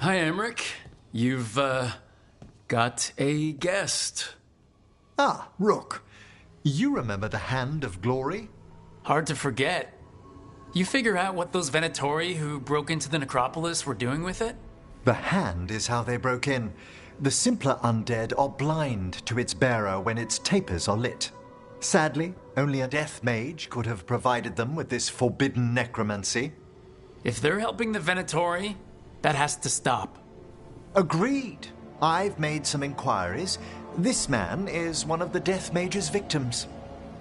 Hi, Emmerich. You've, got a guest. Ah, Rook. You remember the Hand of Glory? Hard to forget. You figure out what those Venatori who broke into the necropolis were doing with it? The hand is how they broke in. The simpler undead are blind to its bearer when its tapers are lit. Sadly, only a death mage could have provided them with this forbidden necromancy. If they're helping the Venatori, that has to stop. Agreed. I've made some inquiries. This man is one of the death mage's victims.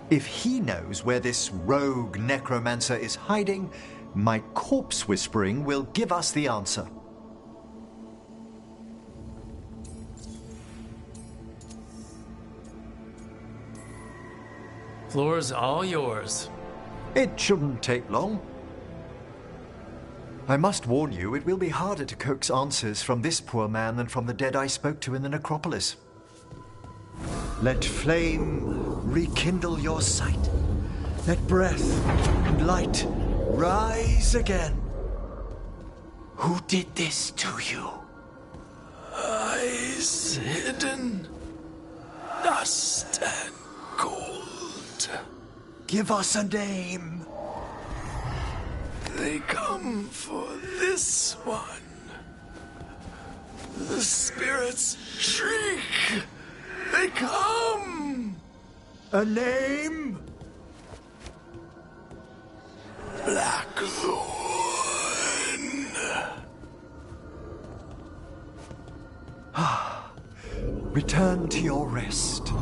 If he knows where this rogue necromancer is hiding, my corpse whispering will give us the answer. Floor's all yours. It shouldn't take long. I must warn you, it will be harder to coax answers from this poor man than from the dead I spoke to in the necropolis. Let flame rekindle your sight. Let breath and light rise again. Who did this to you? Eyes hidden, dust and gold. Give us a name. They come for this one. The spirits shriek. They come. A name? Blackthorn. Return to your rest.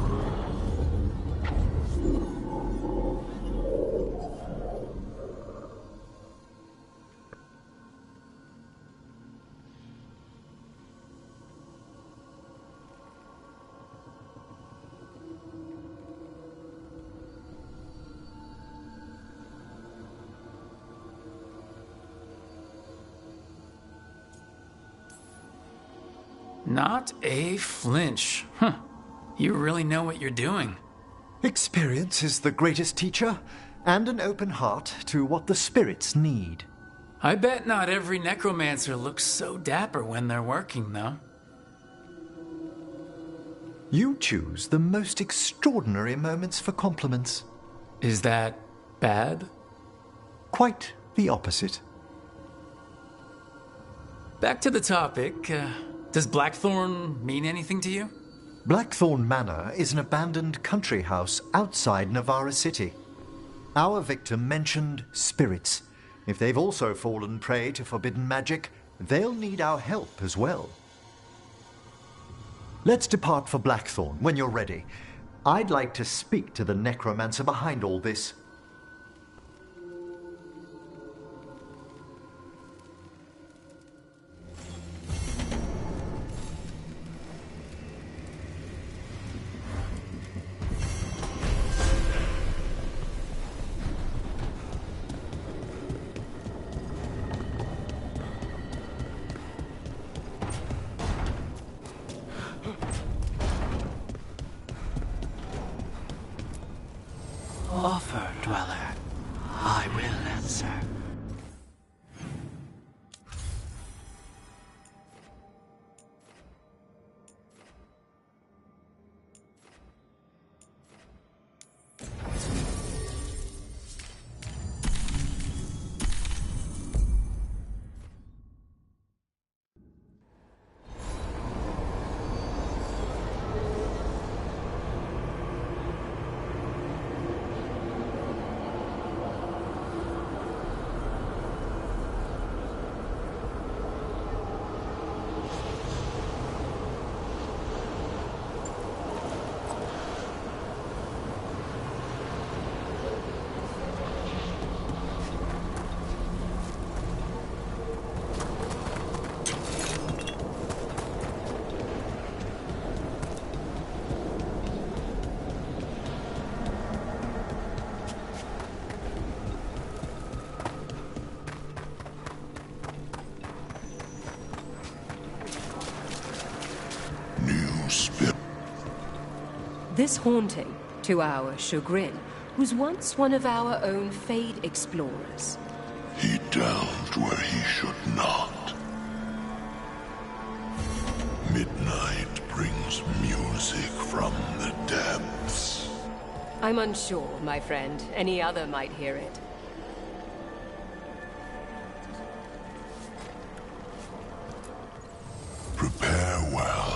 Not a flinch. Huh. You really know what you're doing. Experience is the greatest teacher, and an open heart to what the spirits need. I bet not every necromancer looks so dapper when they're working, though. You choose the most extraordinary moments for compliments. Is that bad? Quite the opposite. Back to the topic. Does Blackthorn mean anything to you? Blackthorn Manor is an abandoned country house outside Navarra City. Our victim mentioned spirits. If they've also fallen prey to forbidden magic, they'll need our help as well. Let's depart for Blackthorn when you're ready. I'd like to speak to the necromancer behind all this. Offer, dweller. I will answer. This haunting, to our chagrin, was once one of our own Fade explorers. He delved where he should not. Midnight brings music from the depths. I'm unsure, my friend. Any other might hear it. Prepare well.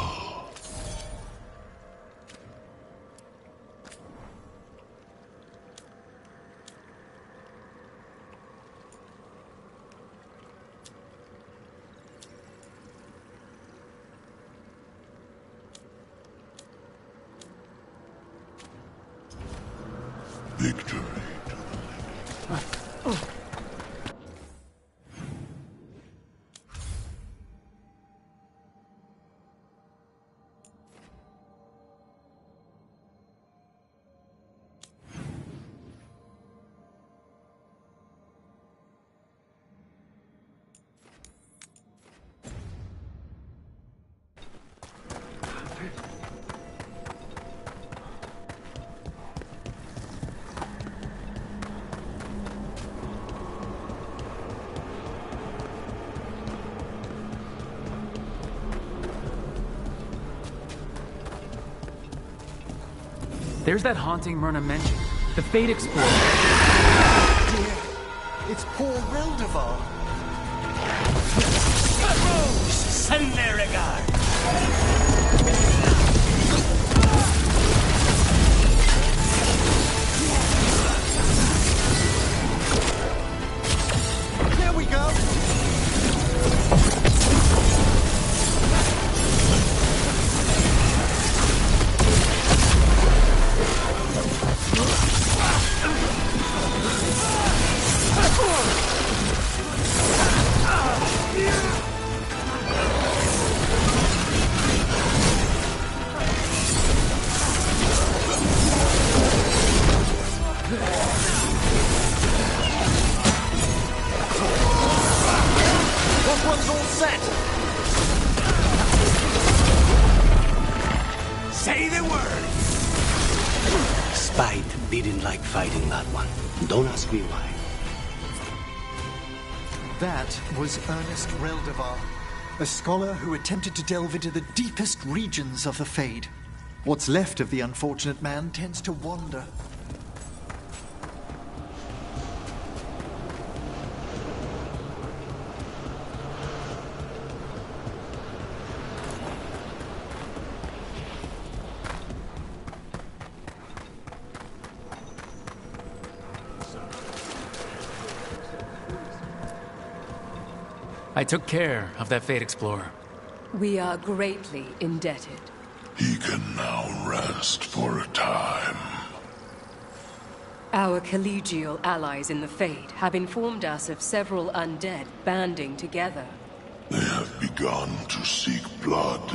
Victory. There's that haunting Myrna mentioned. The Fate Explorer. Dear, it's poor Reldevar. Send their regard. There we go. That one's all set. Say the word! Spite didn't like fighting that one. Don't ask me why. That was Ernest Reldevar, a scholar who attempted to delve into the deepest regions of the Fade. What's left of the unfortunate man tends to wander. I took care of that Fate Explorer. We are greatly indebted. He can now rest for a time. Our collegial allies in the Fade have informed us of several undead banding together. They have begun to seek blood.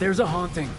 There's a haunting.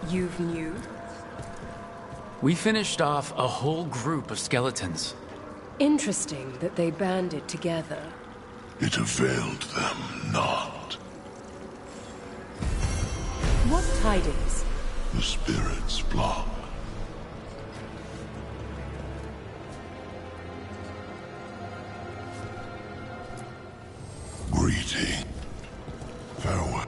You've new? We finished off a whole group of skeletons. Interesting that they banded together. It availed them not. What tidings? The spirits block. Greeting. Farewell.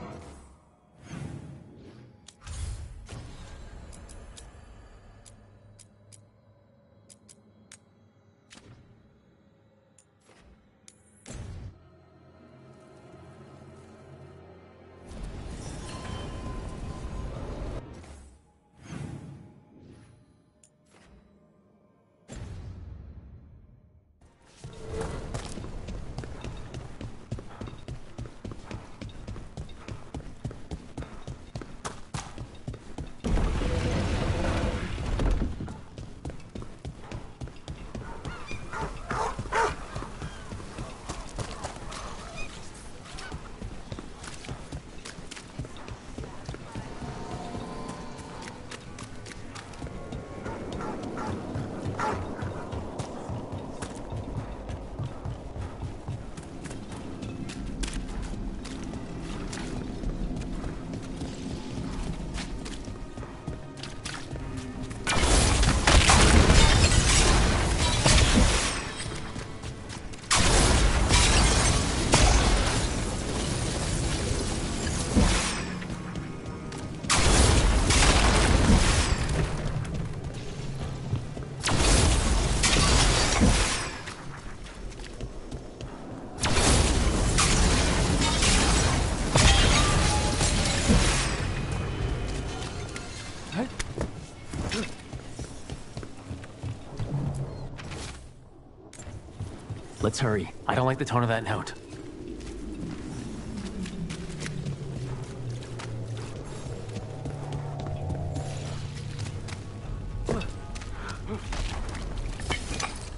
Let's hurry. I don't like the tone of that note.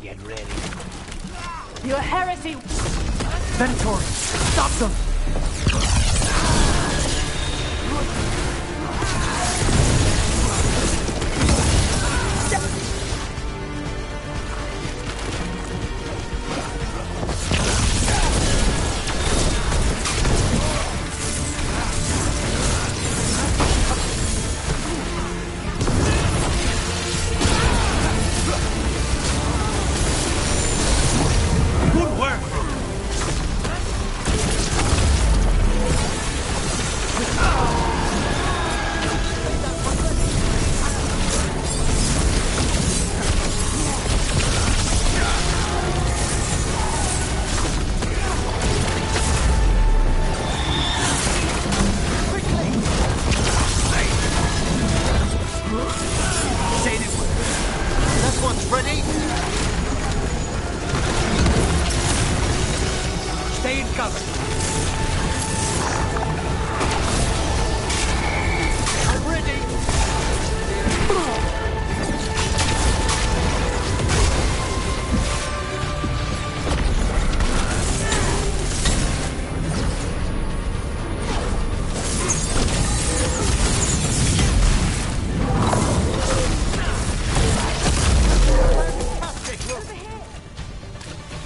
Get ready. Your heresy! Venator! Stop them!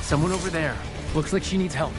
Someone over there. Looks like she needs help.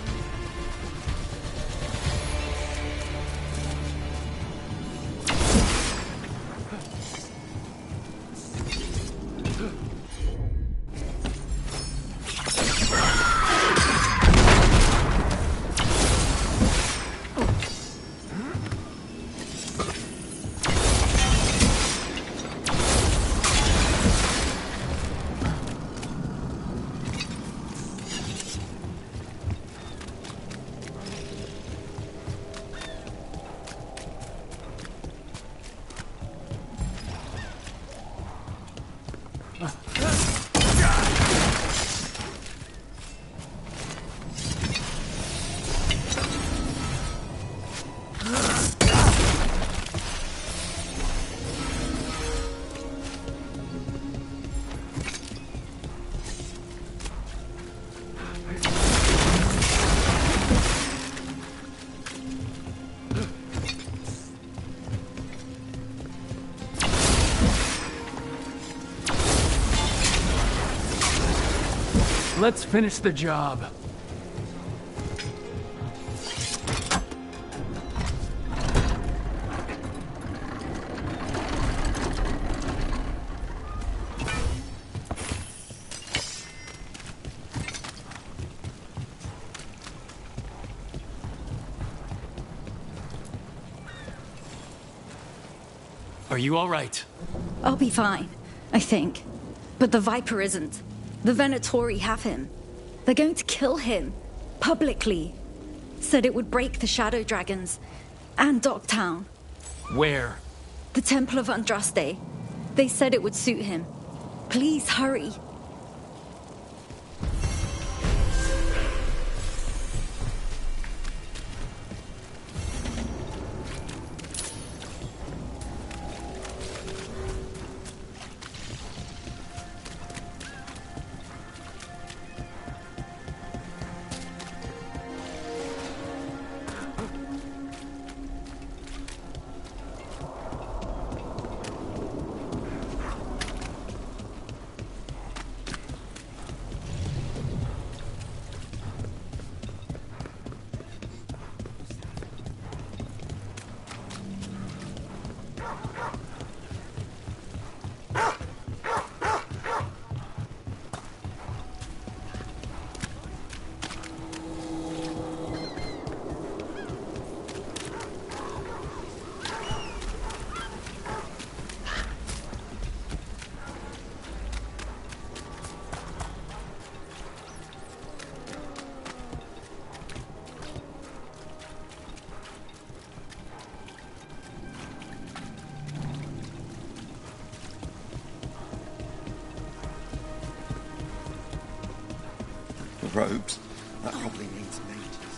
Let's finish the job. Are you all right? I'll be fine, I think. But the Viper isn't. The Venatori have him. They're going to kill him. Publicly. Said it would break the Shadow Dragons. And Dogtown. Where? The Temple of Andraste. They said it would suit him. Please hurry. probes. That probably needs meters.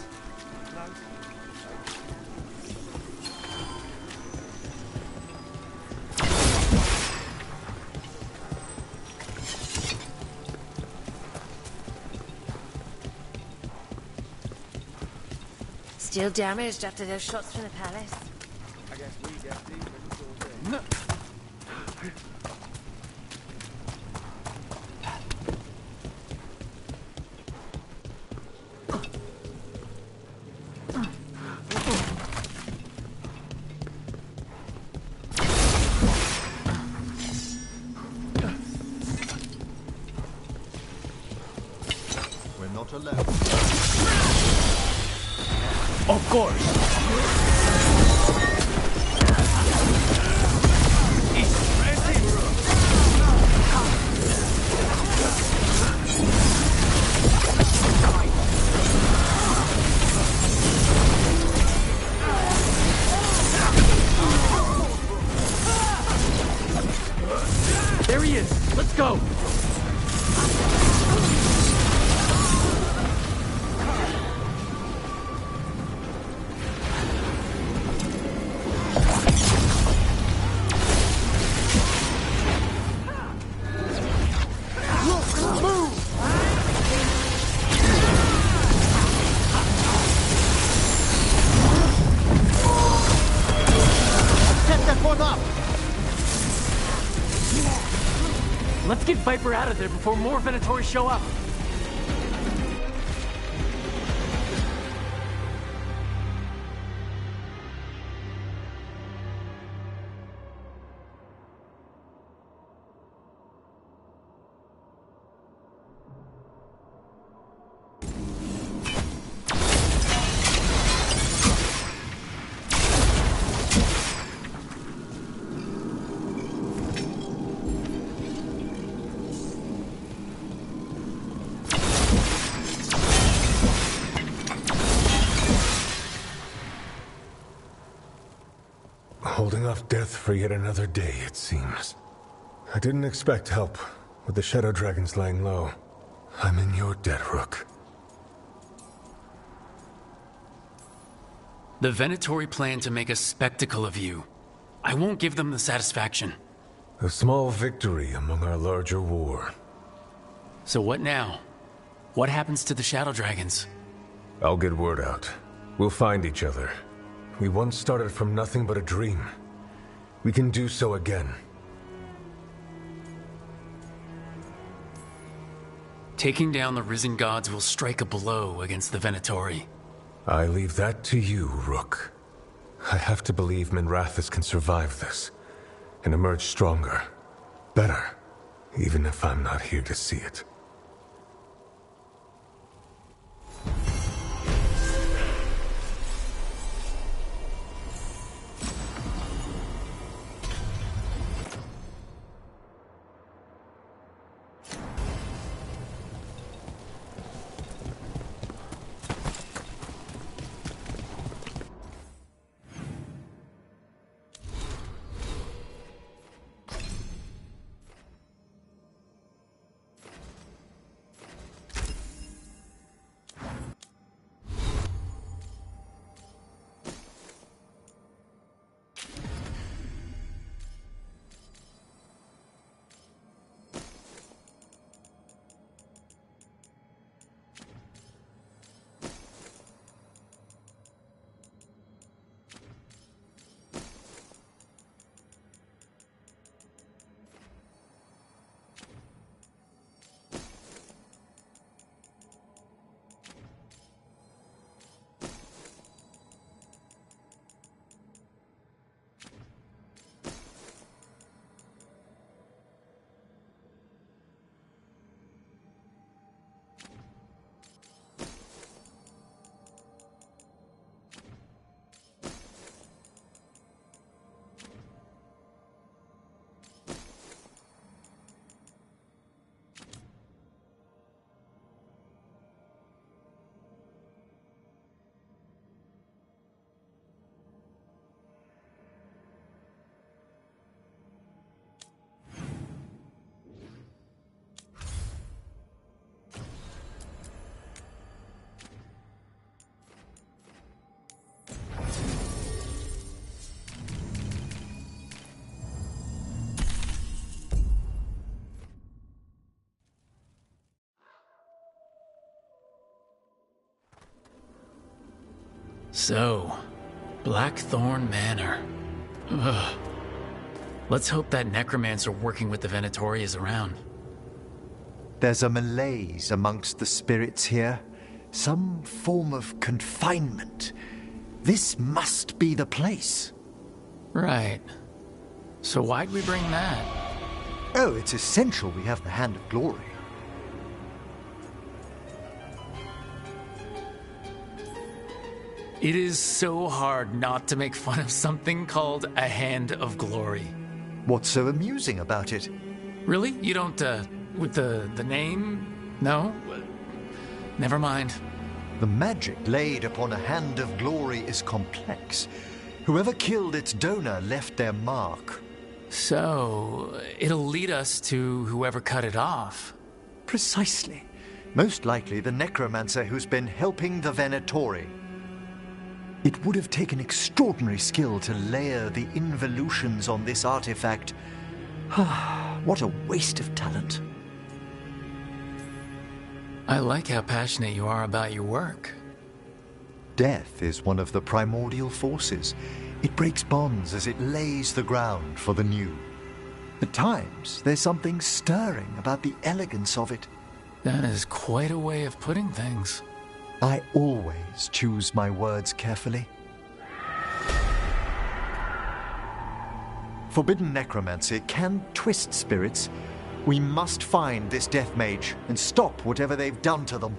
Still damaged after those shots from the palace. I guess we get these all day. We're not alone. Of course. There he is. Let's go. Let's get Viper out of there before more Venatori show up. Holding off death for yet another day, it seems. I didn't expect help, with the Shadow Dragons laying low. I'm in your debt, Rook. The Venatori plan to make a spectacle of you. I won't give them the satisfaction. A small victory among our larger war. So what now? What happens to the Shadow Dragons? I'll get word out. We'll find each other. We once started from nothing but a dream. We can do so again. Taking down the Risen Gods will strike a blow against the Venatori. I leave that to you, Rook. I have to believe Minrathous can survive this, and emerge stronger. Better, even if I'm not here to see it. So, Blackthorn Manor. Ugh. Let's hope that necromancer working with the Venatori is around. There's a malaise amongst the spirits here. Some form of confinement. This must be the place. Right. So why'd we bring that? Oh, it's essential we have the Hand of Glory. It is so hard not to make fun of something called a Hand of Glory. What's so amusing about it? Really? You don't, with the name? No? Never mind. The magic laid upon a Hand of Glory is complex. Whoever killed its donor left their mark. So, it'll lead us to whoever cut it off. Precisely. Most likely the necromancer who's been helping the Venatori. It would have taken extraordinary skill to layer the involutions on this artifact. What a waste of talent. I like how passionate you are about your work. Death is one of the primordial forces. It breaks bonds as it lays the ground for the new. At times, there's something stirring about the elegance of it. That is quite a way of putting things. I always choose my words carefully. Forbidden necromancy can twist spirits. We must find this death mage and stop whatever they've done to them.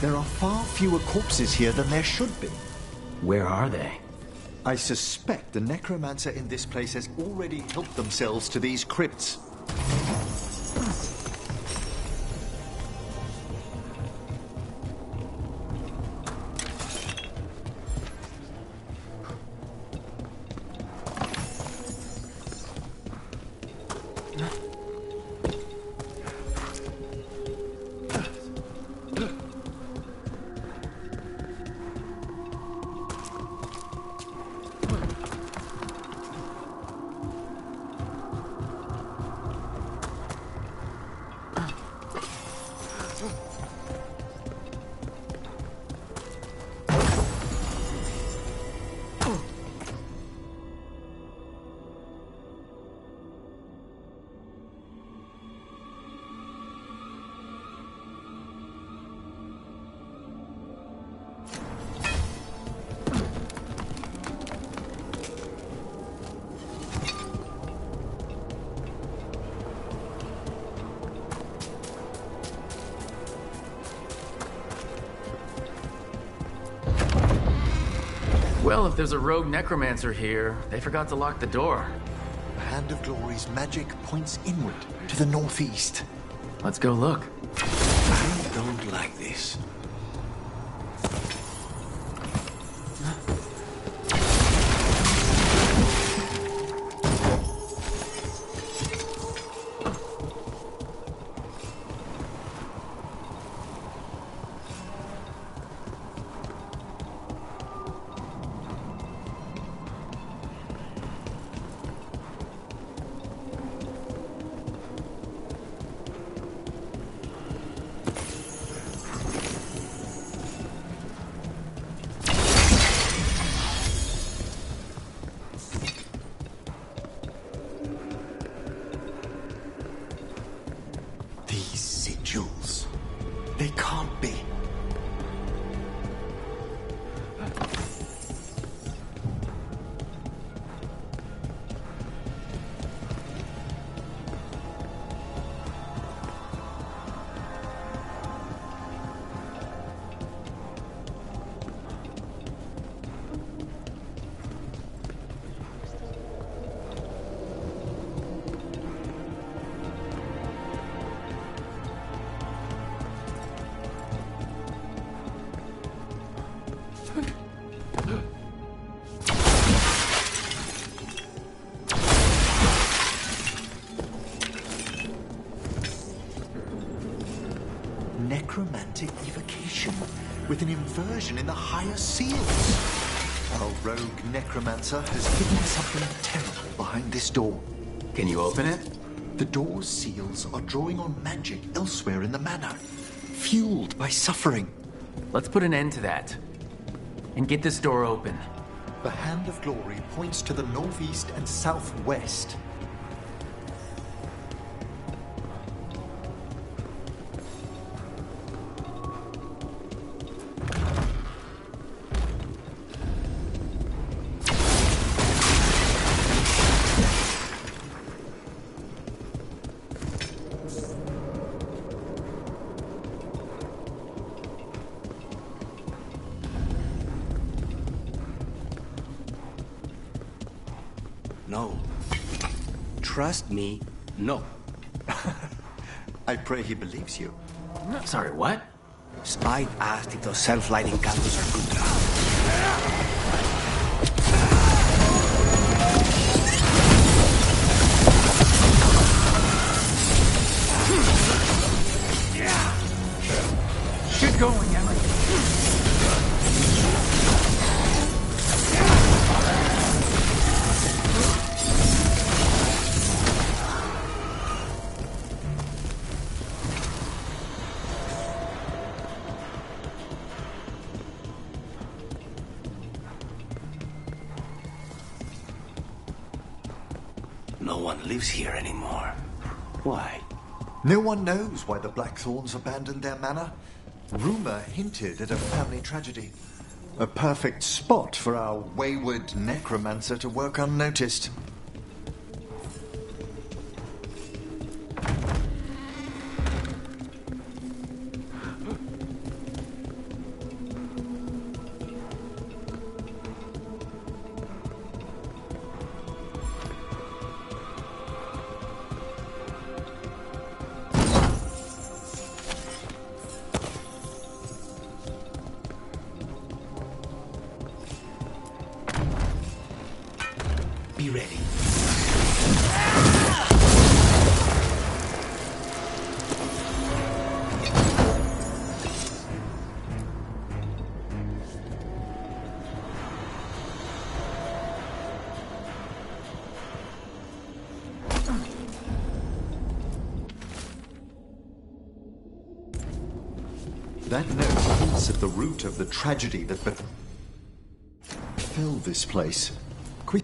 There are far fewer corpses here than there should be. Where are they? I suspect the necromancer in this place has already helped themselves to these crypts. Well, if there's a rogue necromancer here, they forgot to lock the door. The Hand of Glory's magic points inward, to the northeast. Let's go look. I don't like this. They can't be. Necromantic evocation, with an inversion in the higher seals. Our rogue necromancer has hidden something terrible behind this door. Can you open it? The door's seals are drawing on magic elsewhere in the manor, fueled by suffering. Let's put an end to that. And get this door open. The Hand of Glory points to the northeast and southwest. No. Trust me, no. I pray he believes you. Sorry, what? Spite asked if those self-lighting candles are good. Get going, Emily. No one lives here anymore. Why? No one knows why the Blackthorns abandoned their manor. Rumor hinted at a family tragedy. A perfect spot for our wayward necromancer to work unnoticed. Be ready. That note hints at the root of the tragedy that befell this place. Quick.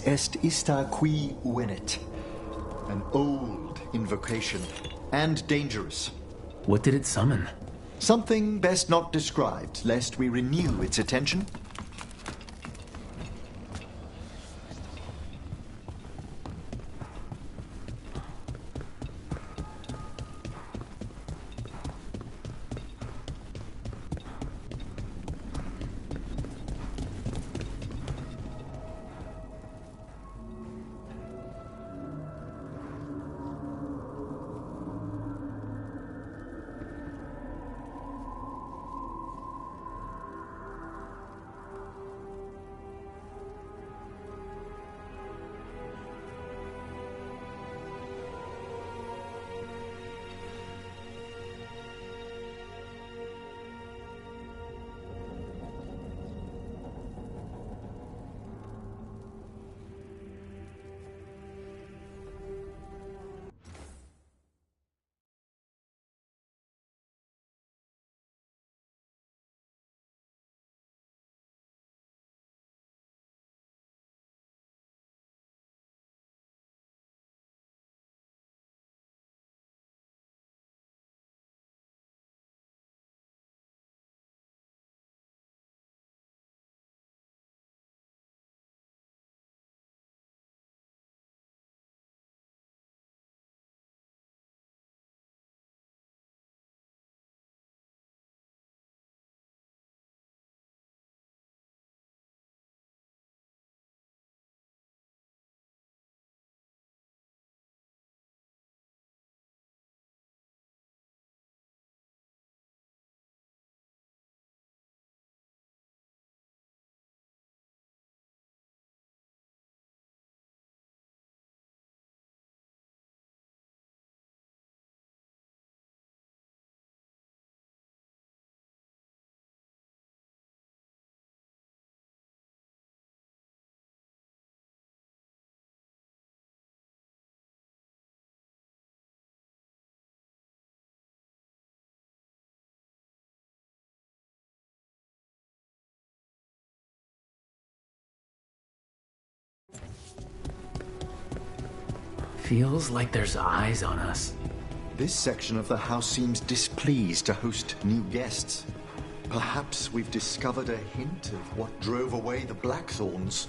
Est ista qui venet. An old invocation, and dangerous. What did it summon? Something best not described, lest we renew its attention. Feels like there's eyes on us. This section of the house seems displeased to host new guests. Perhaps we've discovered a hint of what drove away the Blackthorns.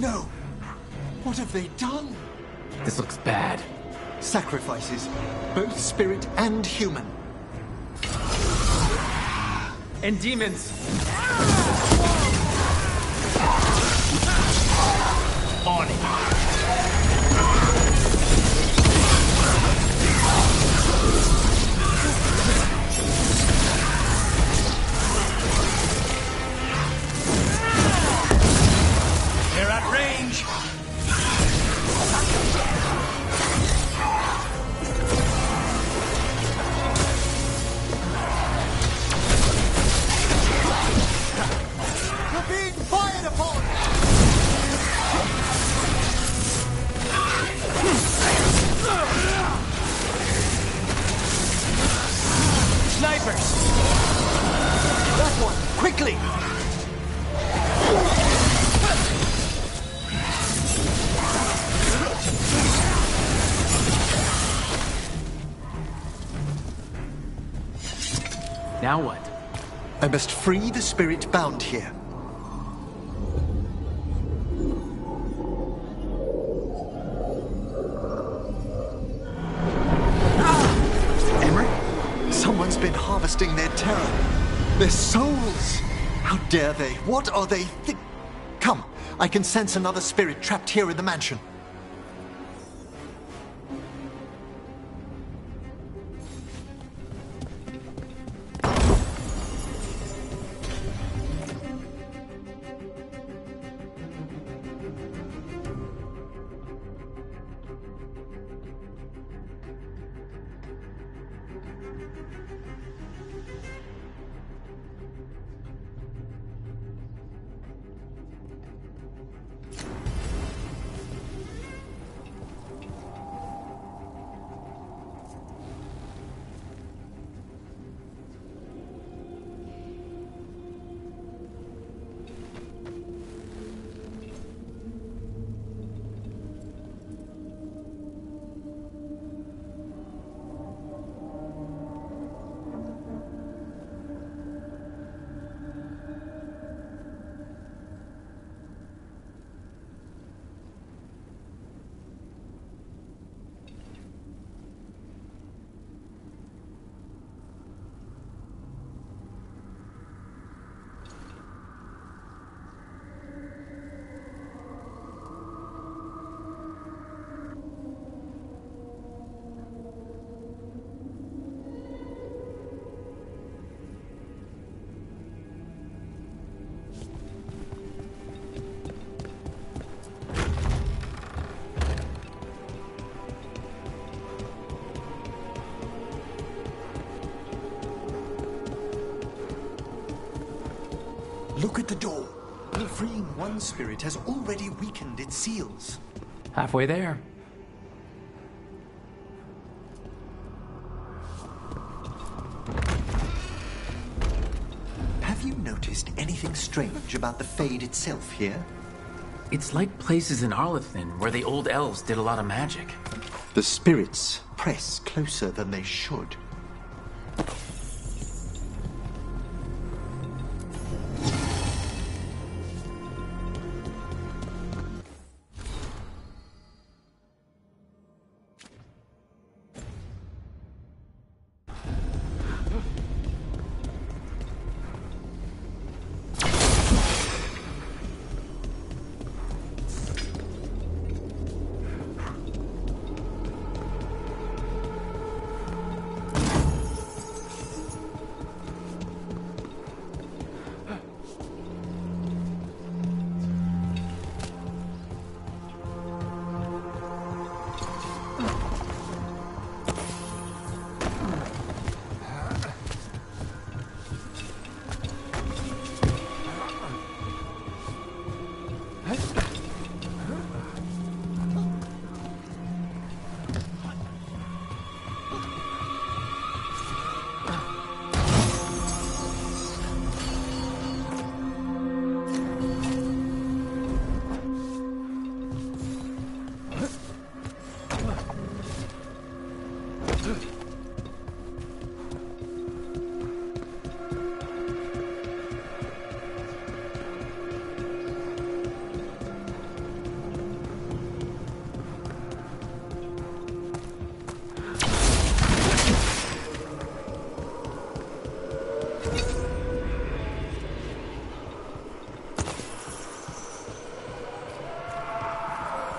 No! What have they done? This looks bad. Sacrifices, both spirit and human. And demons. On it. Quickly! Now what? I must free the spirit bound here. Emery? Someone's been harvesting their terror. Their souls! How dare they? What are they Come, I can sense another spirit trapped here in the mansion. Look at the door. Freeing one spirit has already weakened its seals. Halfway there. Have you noticed anything strange about the Fade itself here? It's like places in Arlethin where the old elves did a lot of magic. The spirits press closer than they should.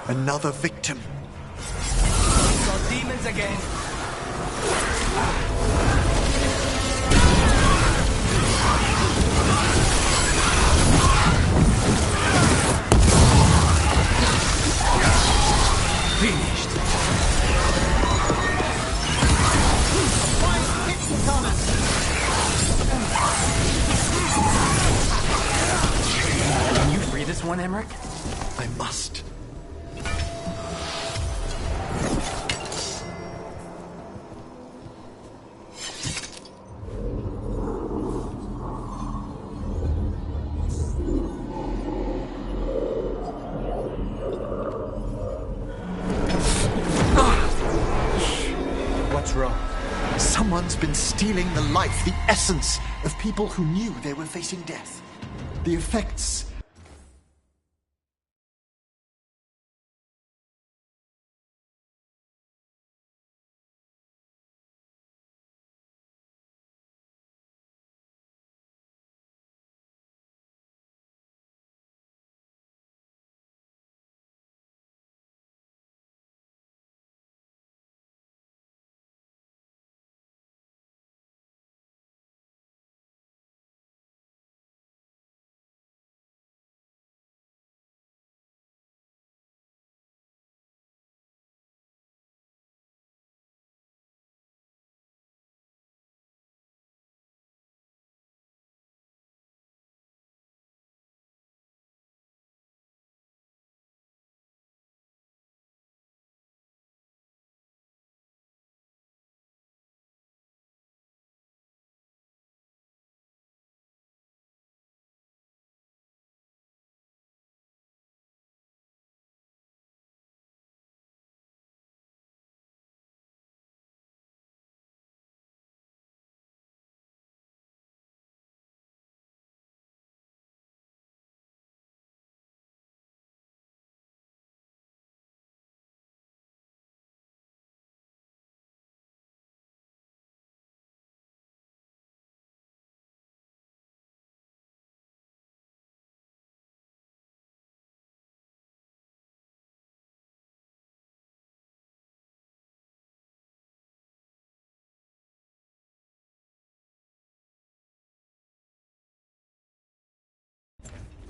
Another victim. Saw demons again. Finished. Can you free this one, Emmerich? I must. What's wrong? Someone's been stealing the life, the essence of people who knew they were facing death. The effects.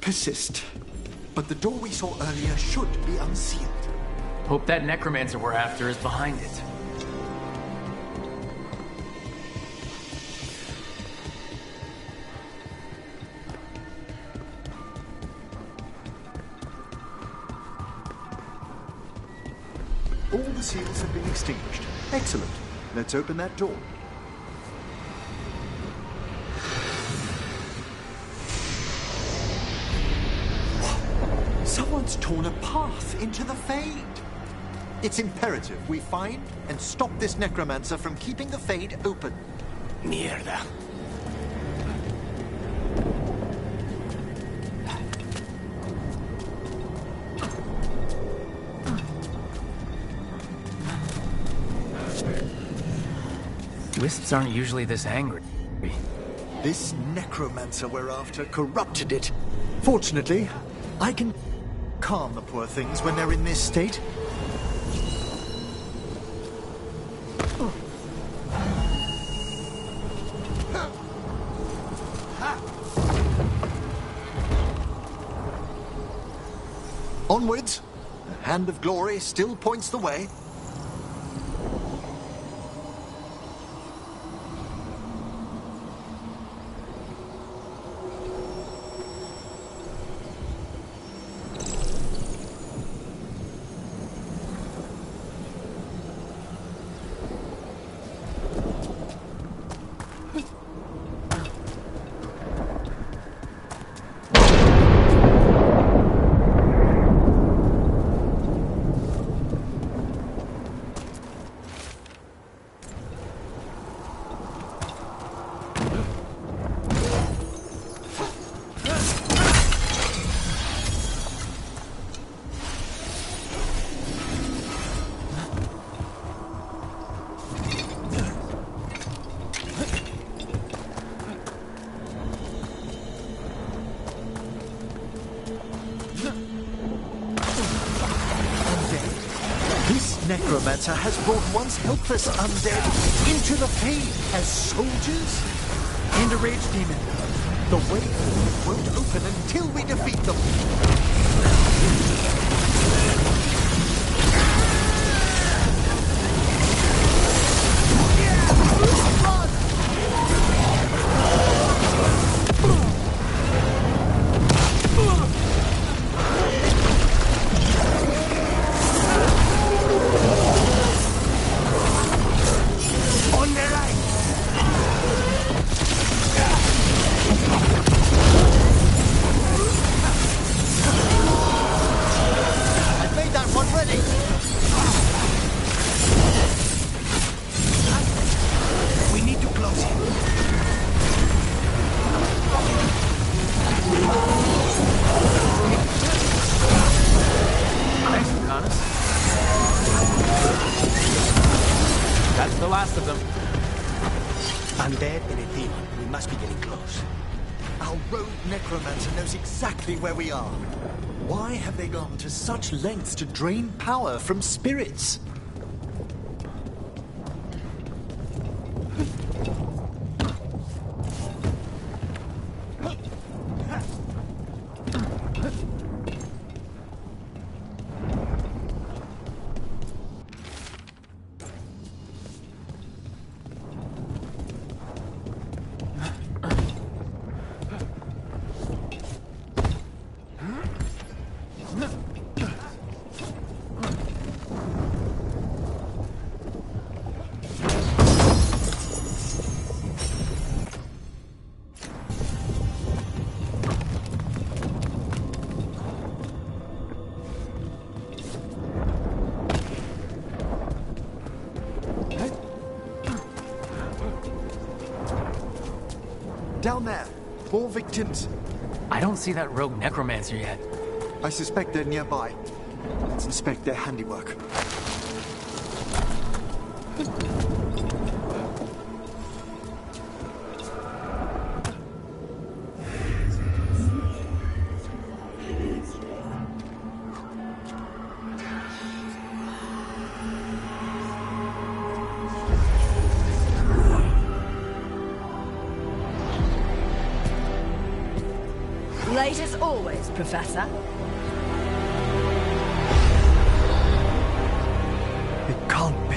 Persist. But the door we saw earlier should be unsealed. Hope that necromancer we're after is behind it. All the seals have been extinguished. Excellent. Let's open that door. Someone's torn a path into the Fade. It's imperative we find and stop this necromancer from keeping the Fade open. Mierda. Wisps aren't usually this angry. This necromancer we're after corrupted it. Fortunately, I can calm the poor things when they're in this state. Onwards. The hand of glory still points the way. Necromancer has brought once helpless undead into the Fade as soldiers and a rage demon. The way won't open until we defeat them. That's the last of them. Undead and a demon. We must be getting close. Our rogue necromancer knows exactly where we are. Why have they gone to such lengths to drain power from spirits? Down there. More victims. I don't see that rogue necromancer yet. I suspect they're nearby. Let's inspect their handiwork. Late as always, Professor. It can't be.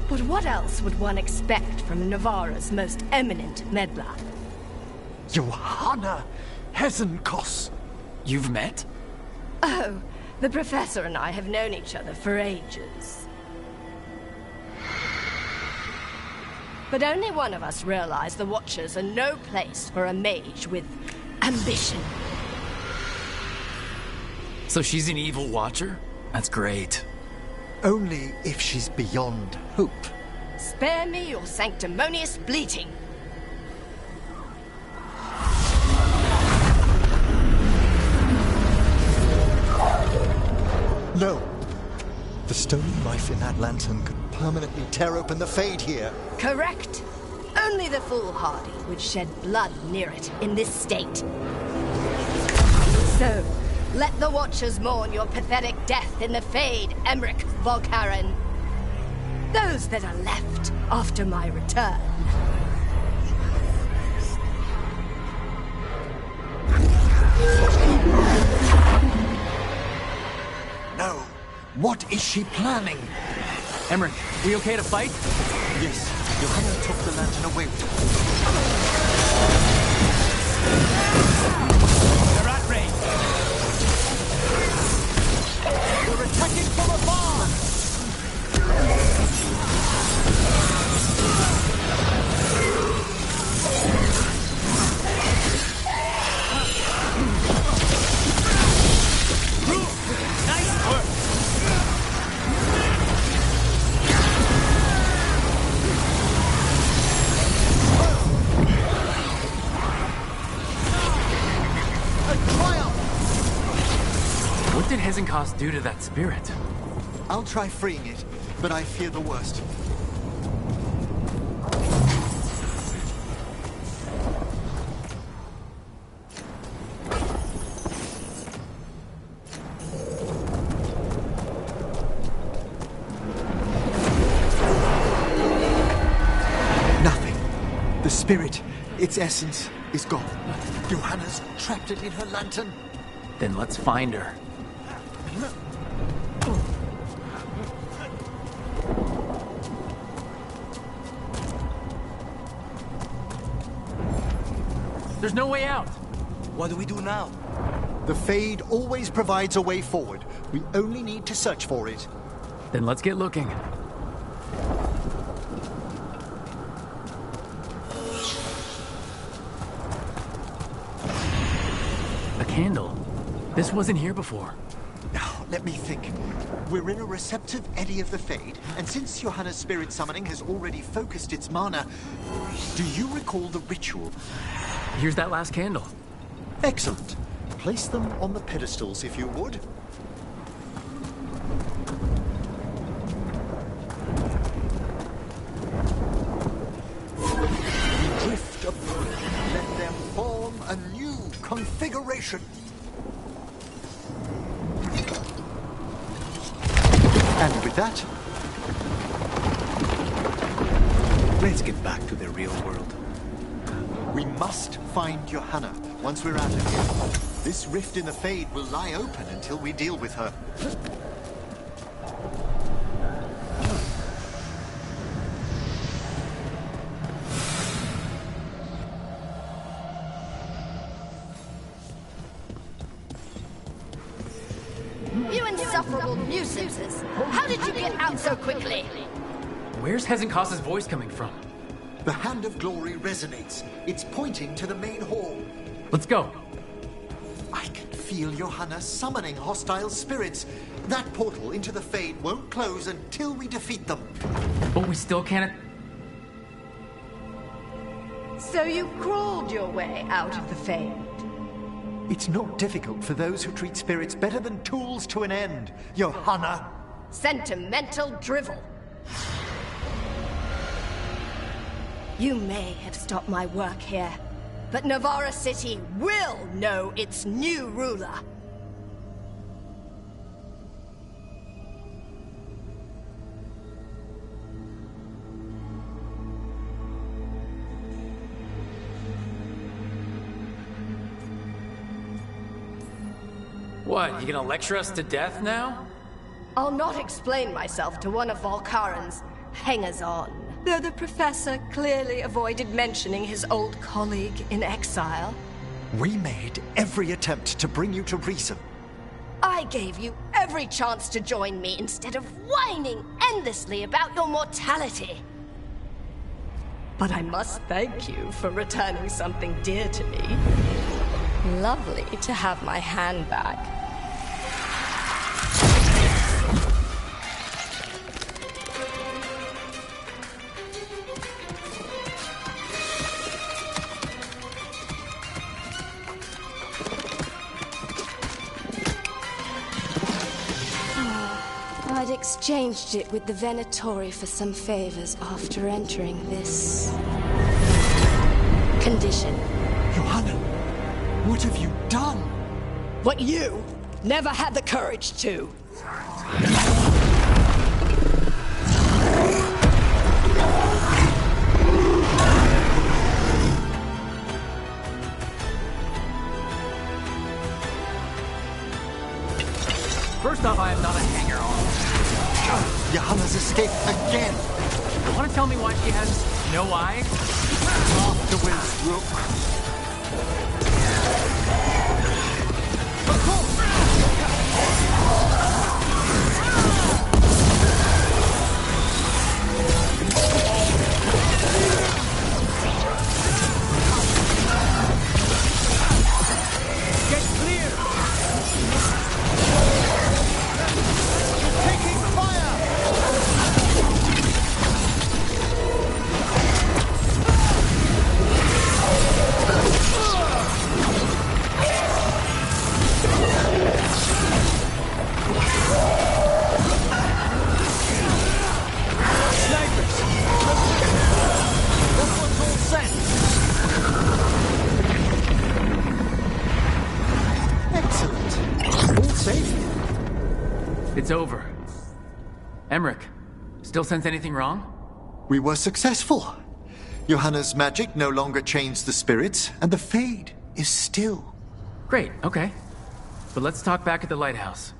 But what else would one expect from Navarra's most eminent meddler? Johanna Hesenkos. You've met? Oh, the Professor and I have known each other for ages. But only one of us realized the Watchers are no place for a mage with ambition. So she's an evil Watcher? That's great. Only if she's beyond hope. Spare me your sanctimonious bleating. No. The stone knife in that lantern could permanently tear open the Fade here. Correct. Only the foolhardy would shed blood near it in this state. So, let the Watchers mourn your pathetic death in the Fade, Emmerich Volkaren. Those that are left after my return. No. What is she planning? Emmerich, we okay to fight? Yes. Johanna took the lantern away with her. They're at range. We're attacking from afar! Nice work. What did Hezenkos do to that spirit? I'll try freeing it, but I fear the worst. Nothing. The spirit, its essence, is gone. Johanna's trapped it in her lantern. Then let's find her. There's no way out. What do we do now? The Fade always provides a way forward. We only need to search for it. Then let's get looking. A candle. This wasn't here before. Now, let me think. We're in a receptive eddy of the Fade, and since Johanna's spirit summoning has already focused its mana, do you recall the ritual? Here's that last candle. Excellent. Place them on the pedestals, if you would. Drift upward. Let them form a new configuration. And with that, Let's get back to the real world. we must find Johanna once we're out of here. This rift in the Fade will lie open until we deal with her. You insufferable nuisances! How did you get out so quickly? Where's Hezenkos' voice coming from? The Hand of Glory resonates. It's pointing to the main hall. Let's go. I can feel Johanna summoning hostile spirits. That portal into the Fade won't close until we defeat them. But we still can't... So you crawled your way out of the Fade. It's not difficult for those who treat spirits better than tools to an end, Johanna. Sentimental drivel. You may have stopped my work here, but Navarra City will know its new ruler. What, you gonna lecture us to death now? I'll not explain myself to one of Volkaren's hangers-on. Though the Professor clearly avoided mentioning his old colleague in exile. We made every attempt to bring you to reason. I gave you every chance to join me instead of whining endlessly about your mortality. But I must thank you for returning something dear to me. Lovely to have my hand back. I'd exchanged it with the Venatori for some favors after entering this condition. Johanna, what have you done? What you never had the courage to. First off, I am not a hanger-on. Johanna's escaped again. You want to tell me why she has no eyes? Afterwards, Rook. Get clear! Taking fire! Snipers! This one's all set! Excellent. All safe. It's over. Emmerich, still sense anything wrong? We were successful. Johanna's magic no longer changed the spirits, and the Fade is still. Great, okay. But let's talk back at the lighthouse.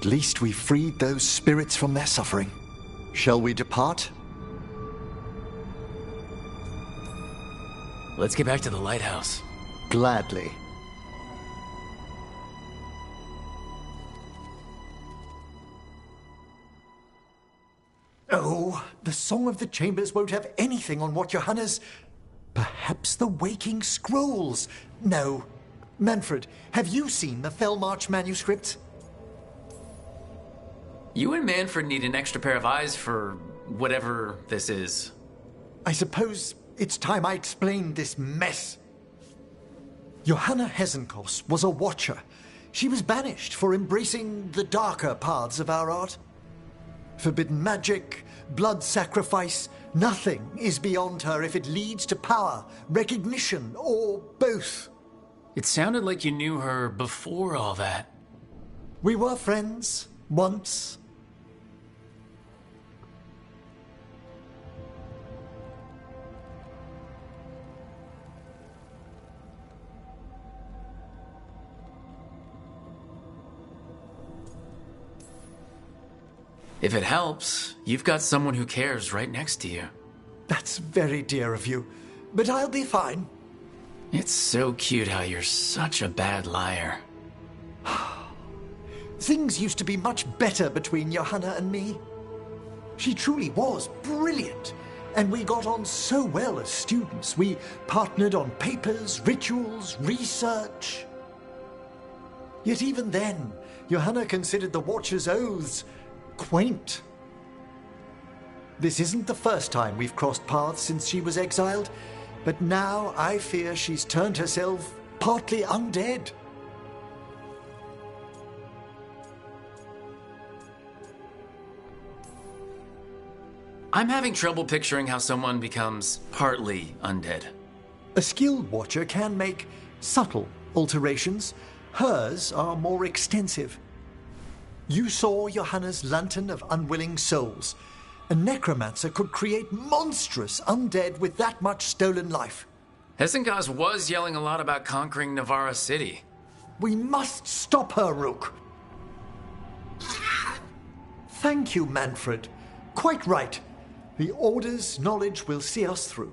least we freed those spirits from their suffering. Shall we depart? Let's get back to the lighthouse. Gladly. Oh, the Song of the Chambers won't have anything on what Johanna's... Perhaps the Waking Scrolls? No. Manfred, have you seen the Fellmarch manuscripts? You and Manfred need an extra pair of eyes for whatever this is. I suppose it's time I explained this mess. Johanna Hesenkos was a watcher. She was banished for embracing the darker paths of our art. Forbidden magic, blood sacrifice, nothing is beyond her if it leads to power, recognition, or both. It sounded like you knew her before all that. We were friends, once. If it helps, you've got someone who cares right next to you. That's very dear of you, but I'll be fine. It's so cute how you're such a bad liar. Things used to be much better between Johanna and me. She truly was brilliant, and we got on so well as students. We partnered on papers, rituals, research. Yet even then, Johanna considered the Watcher's oaths quaint. This isn't the first time we've crossed paths since she was exiled, but now I fear she's turned herself partly undead. I'm having trouble picturing how someone becomes partly undead. A skilled Watcher can make subtle alterations. Hers are more extensive. You saw Johanna's Lantern of Unwilling Souls. A necromancer could create monstrous undead with that much stolen life. Hesenkos was yelling a lot about conquering Navarra City. We must stop her, Rook. Thank you, Manfred. Quite right. The Order's knowledge will see us through.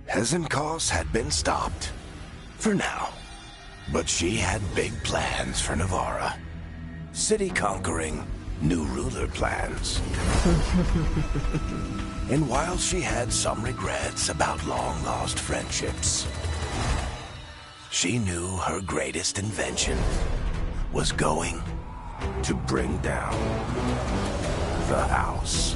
Hesenkos had been stopped. For now. But she had big plans for Navarra. City conquering, new ruler plans. And while she had some regrets about long-lost friendships, she knew her greatest invention was going to bring down the house.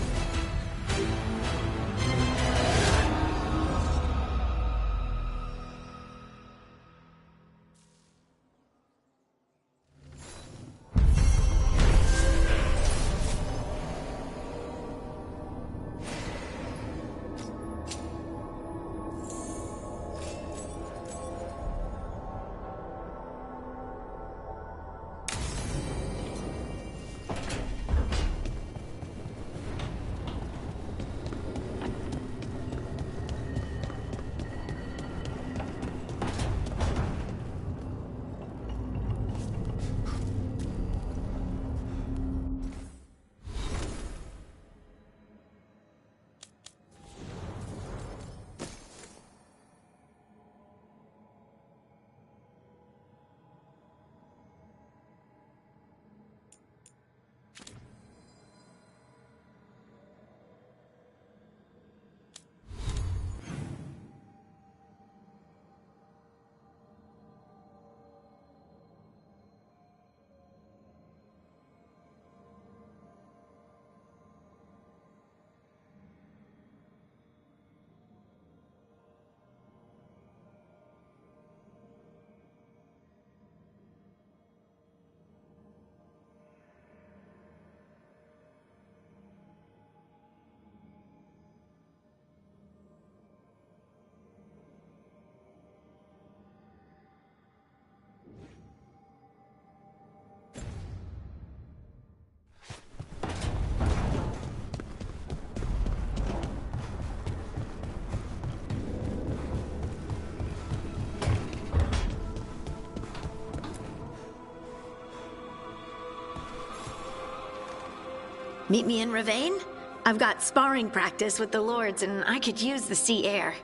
Meet me in Ravane? I've got sparring practice with the lords, and I could use the sea air.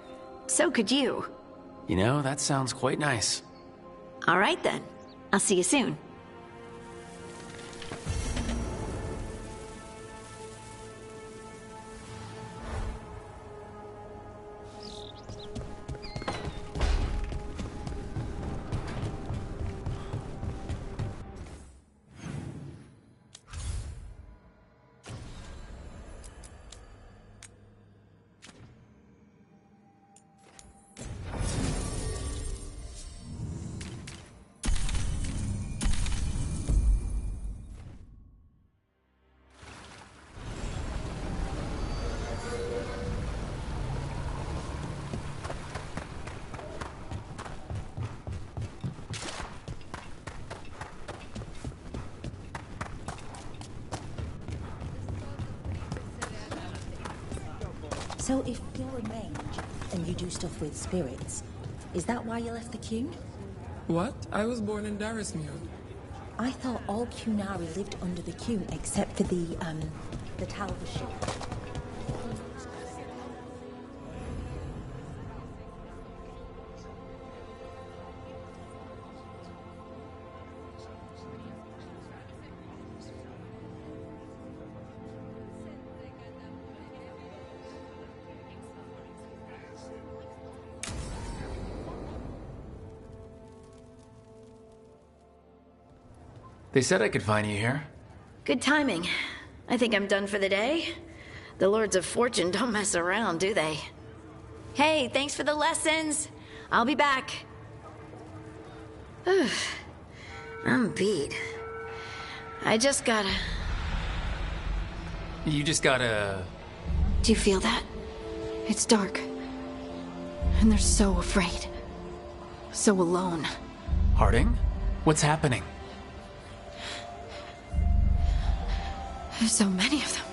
So could you. You know, that sounds quite nice. All right, then. I'll see you soon. So if you're a mage and you do stuff with spirits, is that why you left the Qun? What? I was born in Darismuir. I thought all Qunari lived under the Qun except for the Talva ship. They said I could find you here. Good timing. I think I'm done for the day. The Lords of Fortune don't mess around, do they? Hey, thanks for the lessons. I'll be back. I'm beat. I just gotta... You just gotta... Do you feel that? It's dark. And they're so afraid. So alone. Harding? What's happening? There's so many of them.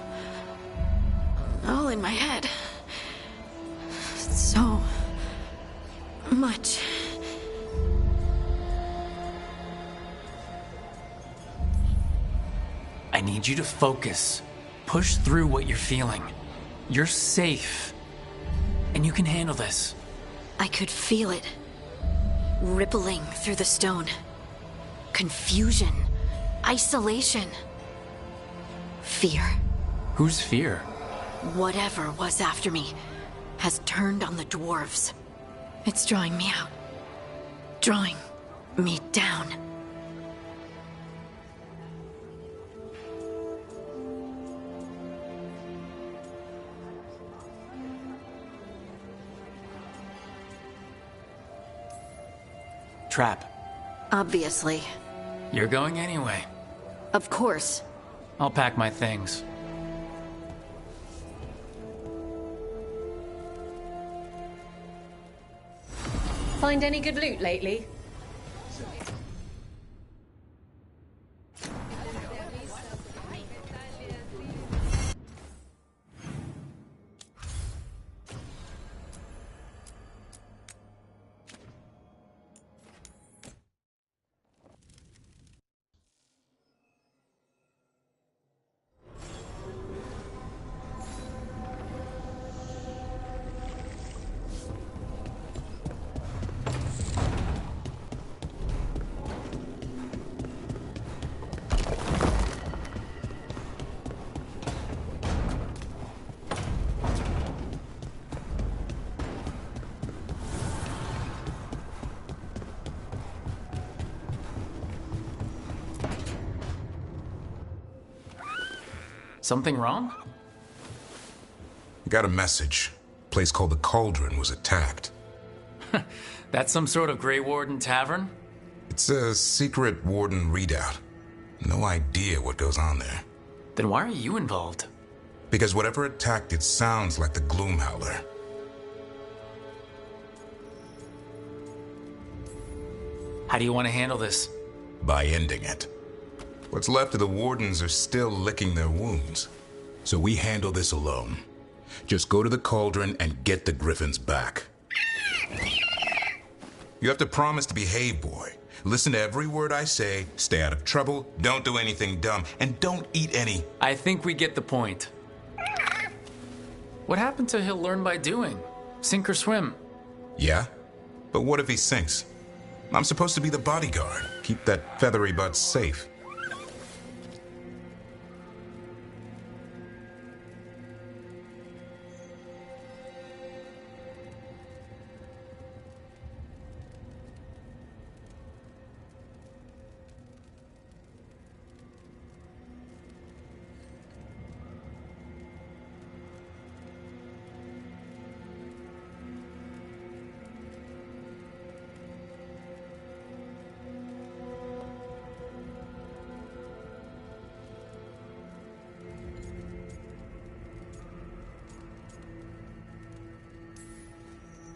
All in my head. So much. I need you to focus. Push through what you're feeling. You're safe. And you can handle this. I could feel it. Rippling through the stone. Confusion. Isolation. Fear. Whose fear? Whatever was after me has turned on the dwarves. It's drawing me out. Drawing me down. Trap. Obviously. You're going anyway. Of course. I'll pack my things. Find any good loot lately? Something wrong? Got a message. Place called the Cauldron was attacked. That's some sort of Grey Warden tavern? It's a secret Warden readout. No idea what goes on there. Then why are you involved? Because whatever attacked it sounds like the Gloomhowler. How do you want to handle this? By ending it. What's left of the Wardens are still licking their wounds. So we handle this alone. Just go to the Cauldron and get the Griffins back. You have to promise to behave, boy. Listen to every word I say, stay out of trouble, don't do anything dumb, and don't eat any. I think we get the point. What happened to he'll learn by doing? Sink or swim? Yeah? But what if he sinks? I'm supposed to be the bodyguard. Keep that feathery butt safe.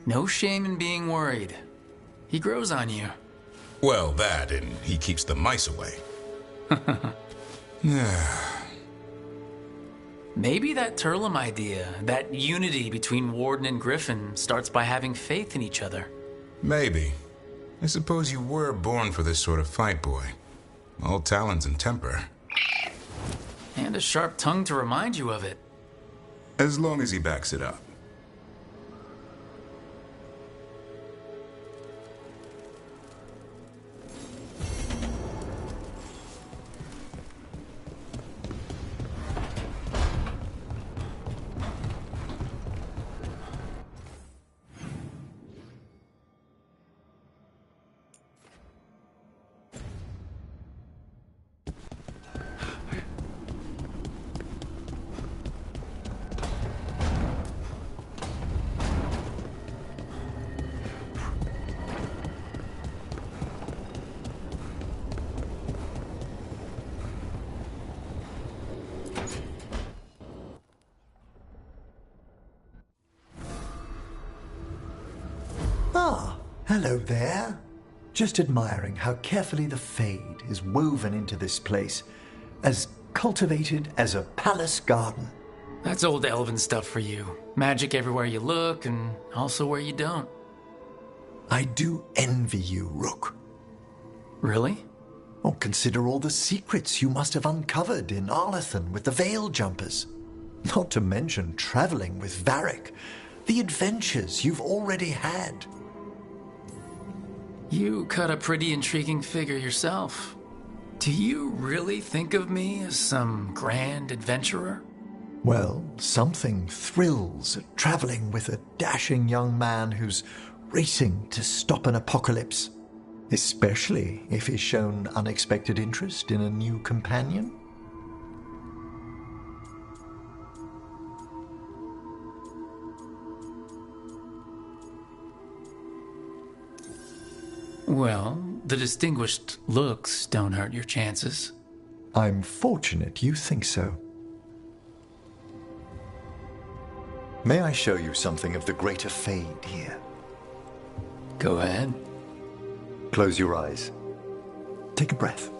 No shame in being worried. He grows on you. Well, that, and he keeps the mice away. Maybe that Turlum idea, that unity between Warden and Griffin, starts by having faith in each other. Maybe. I suppose you were born for this sort of fight, boy. All talons and temper. And a sharp tongue to remind you of it. As long as he backs it up. Ah, hello there. Just admiring how carefully the Fade is woven into this place, as cultivated as a palace garden. That's old elven stuff for you. Magic everywhere you look, and also where you don't. I do envy you, Rook. Really? Oh, consider all the secrets you must have uncovered in Arlathan with the Veil Jumpers. Not to mention traveling with Varric. The adventures you've already had. You cut a pretty intriguing figure yourself. Do you really think of me as some grand adventurer? Well, something thrills at traveling with a dashing young man who's racing to stop an apocalypse, especially if he's shown unexpected interest in a new companion. Well, the distinguished looks don't hurt your chances. I'm fortunate you think so. May I show you something of the greater Fade here? Go ahead. Close your eyes. Take a breath.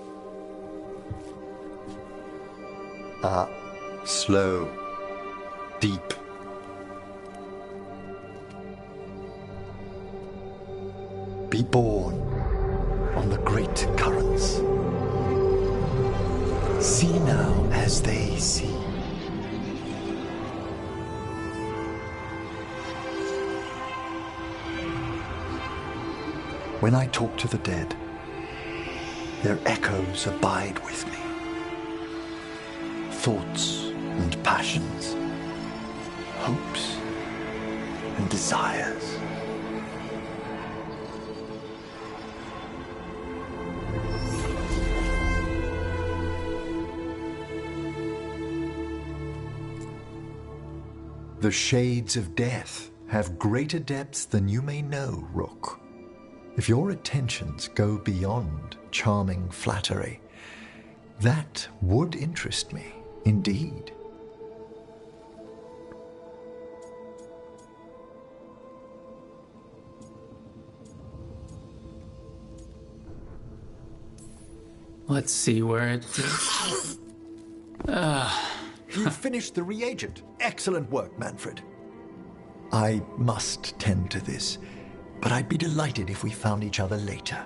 Slow. Deep. Be born on the great currents. See now as they see. When I talk to the dead, their echoes abide with me. Thoughts and passions, hopes and desires. The shades of death have greater depths than you may know, Rook. If your attentions go beyond charming flattery, that would interest me, indeed. Let's see where it is. You finished the reagent. Excellent work, Manfred. I must tend to this, but I'd be delighted if we found each other later.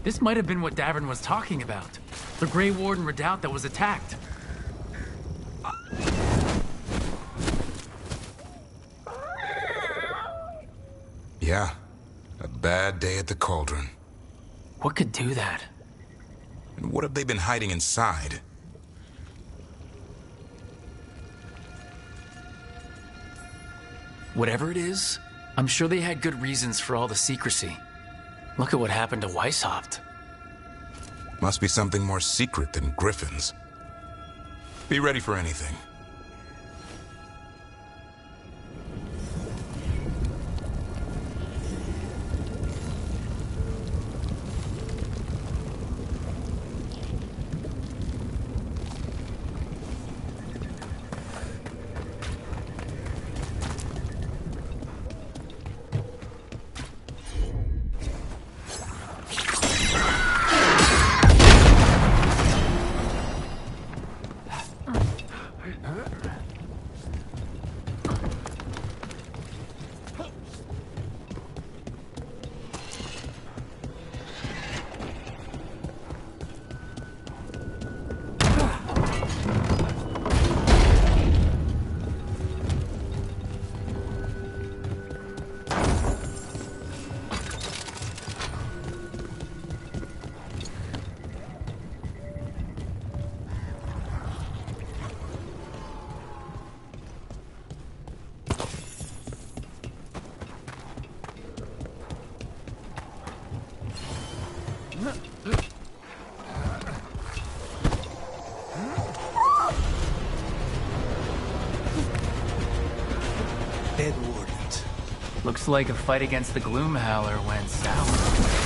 This might have been what Davern was talking about. The Grey Warden redoubt that was attacked. Yeah, a bad day at the Cauldron. What could do that? And what have they been hiding inside? Whatever it is, I'm sure they had good reasons for all the secrecy. Look at what happened to Weishaupt. Must be something more secret than griffins. Be ready for anything. Dead wardens. Looks like a fight against the Gloomhowler went south.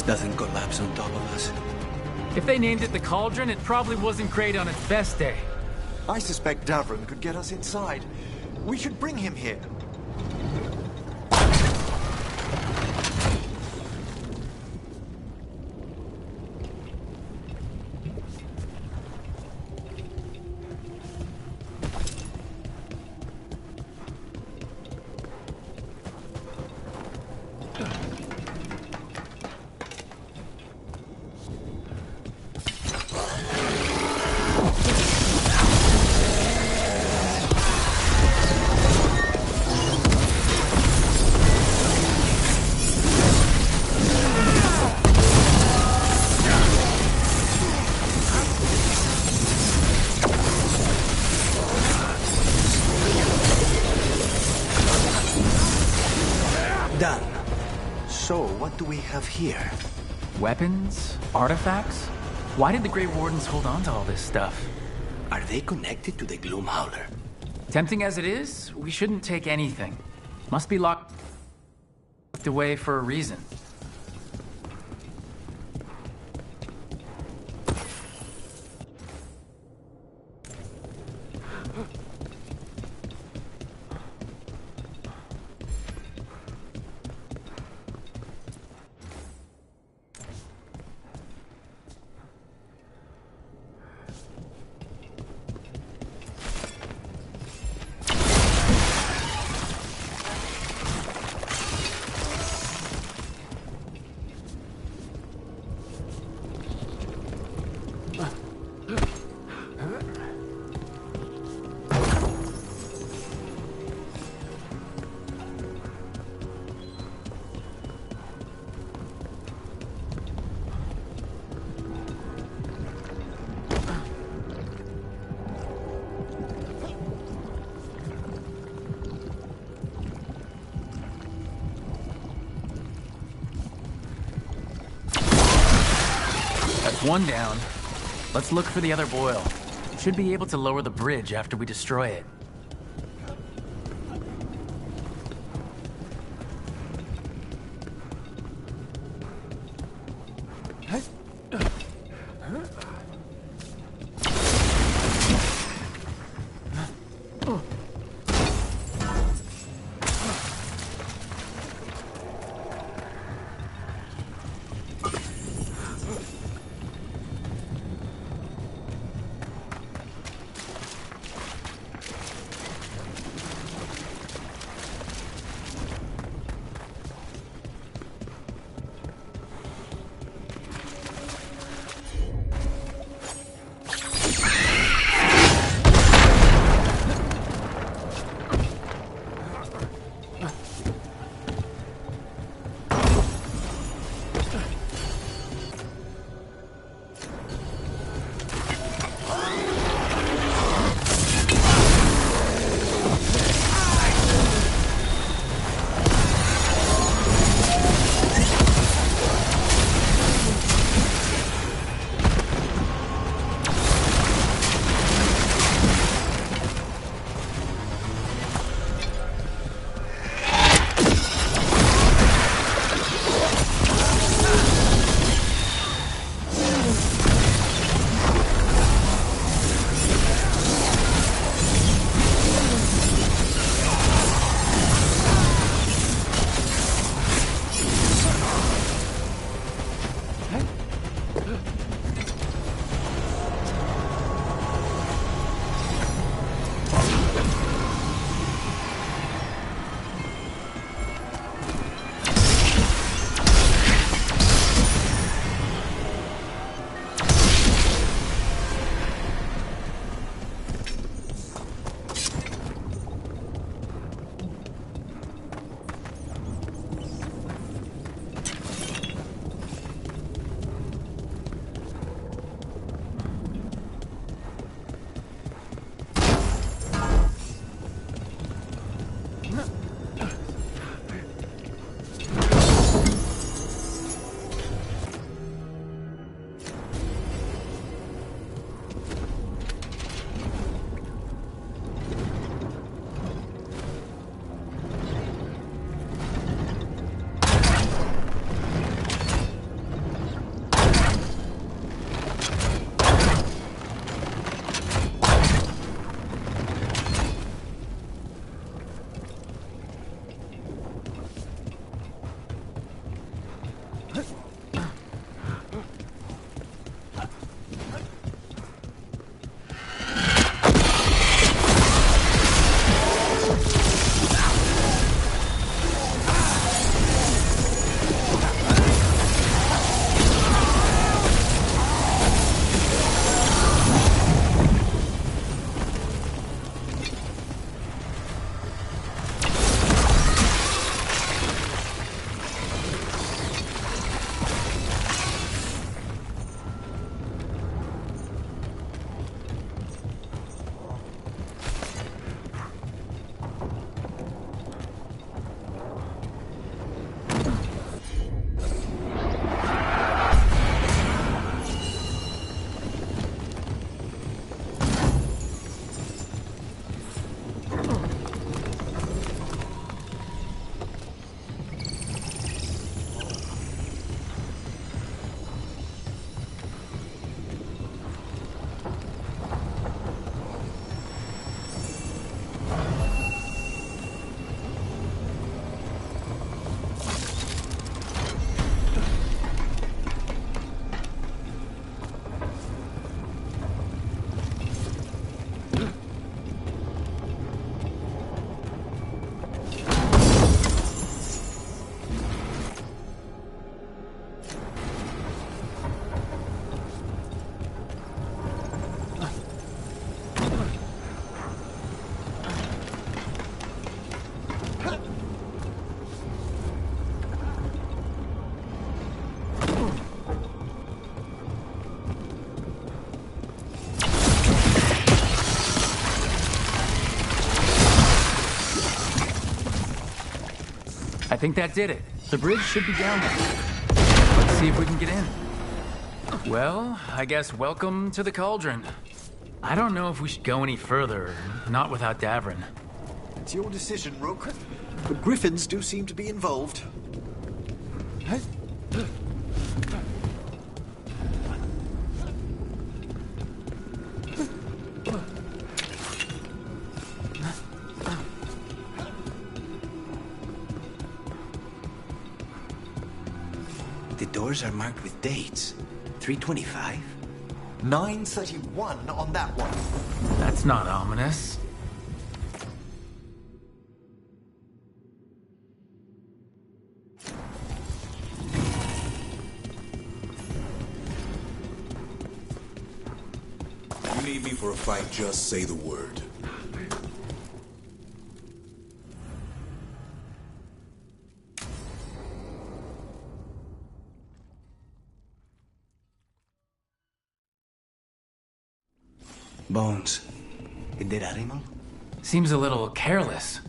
Doesn't collapse on top of us. If they named it the Cauldron, it probably wasn't great on its best day. I suspect Davron could get us inside. We should bring him here. Done. So, what do we have here? Weapons? Artifacts? Why did the Grey Wardens hold on to all this stuff? Are they connected to the Gloomhowler? Tempting as it is, we shouldn't take anything. Must be locked away for a reason. With one down, let's look for the other boil. Should be able to lower the bridge after we destroy it. I think that did it. The bridge should be down there. Let's see if we can get in. Well, I guess welcome to the Cauldron. I don't know if we should go any further, not without Davrin. It's your decision, Rook. But griffins do seem to be involved. The doors are marked with dates. 325? 9:31 on that one. That's not ominous. You need me for a fight, just say the word. Bones. A dead animal? Seems a little careless.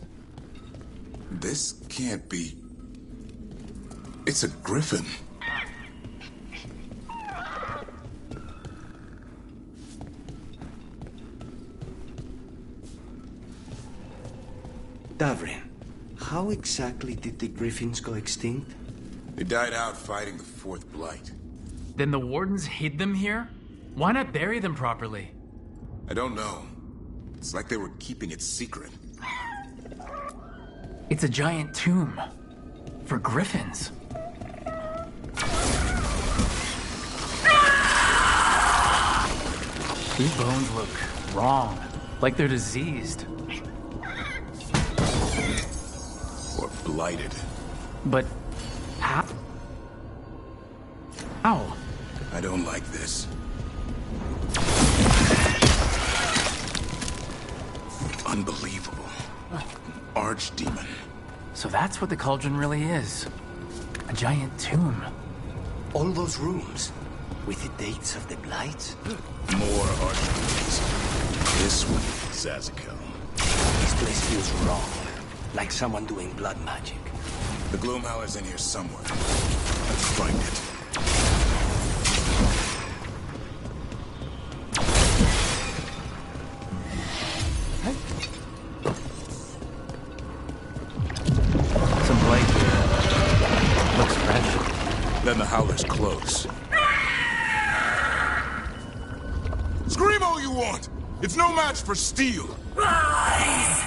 This can't be... It's a griffin. Davrin, how exactly did the griffins go extinct? They died out fighting the Fourth Blight. Then the Wardens hid them here? Why not bury them properly? I don't know. It's like they were keeping it secret. It's a giant tomb. For griffins. These bones look wrong. Like they're diseased. Or blighted. But how? How? I don't like this. Unbelievable. Archdemon. So that's what the Cauldron really is. A giant tomb. All those rooms, with the dates of the blights? More archdemons. This one, Zazakel. This place feels wrong. Like someone doing blood magic. The Gloomhowler's in here somewhere. Let's find it. Some blade here. Looks fresh. Then the Howler's close. Scream all you want! It's no match for steel! Rise!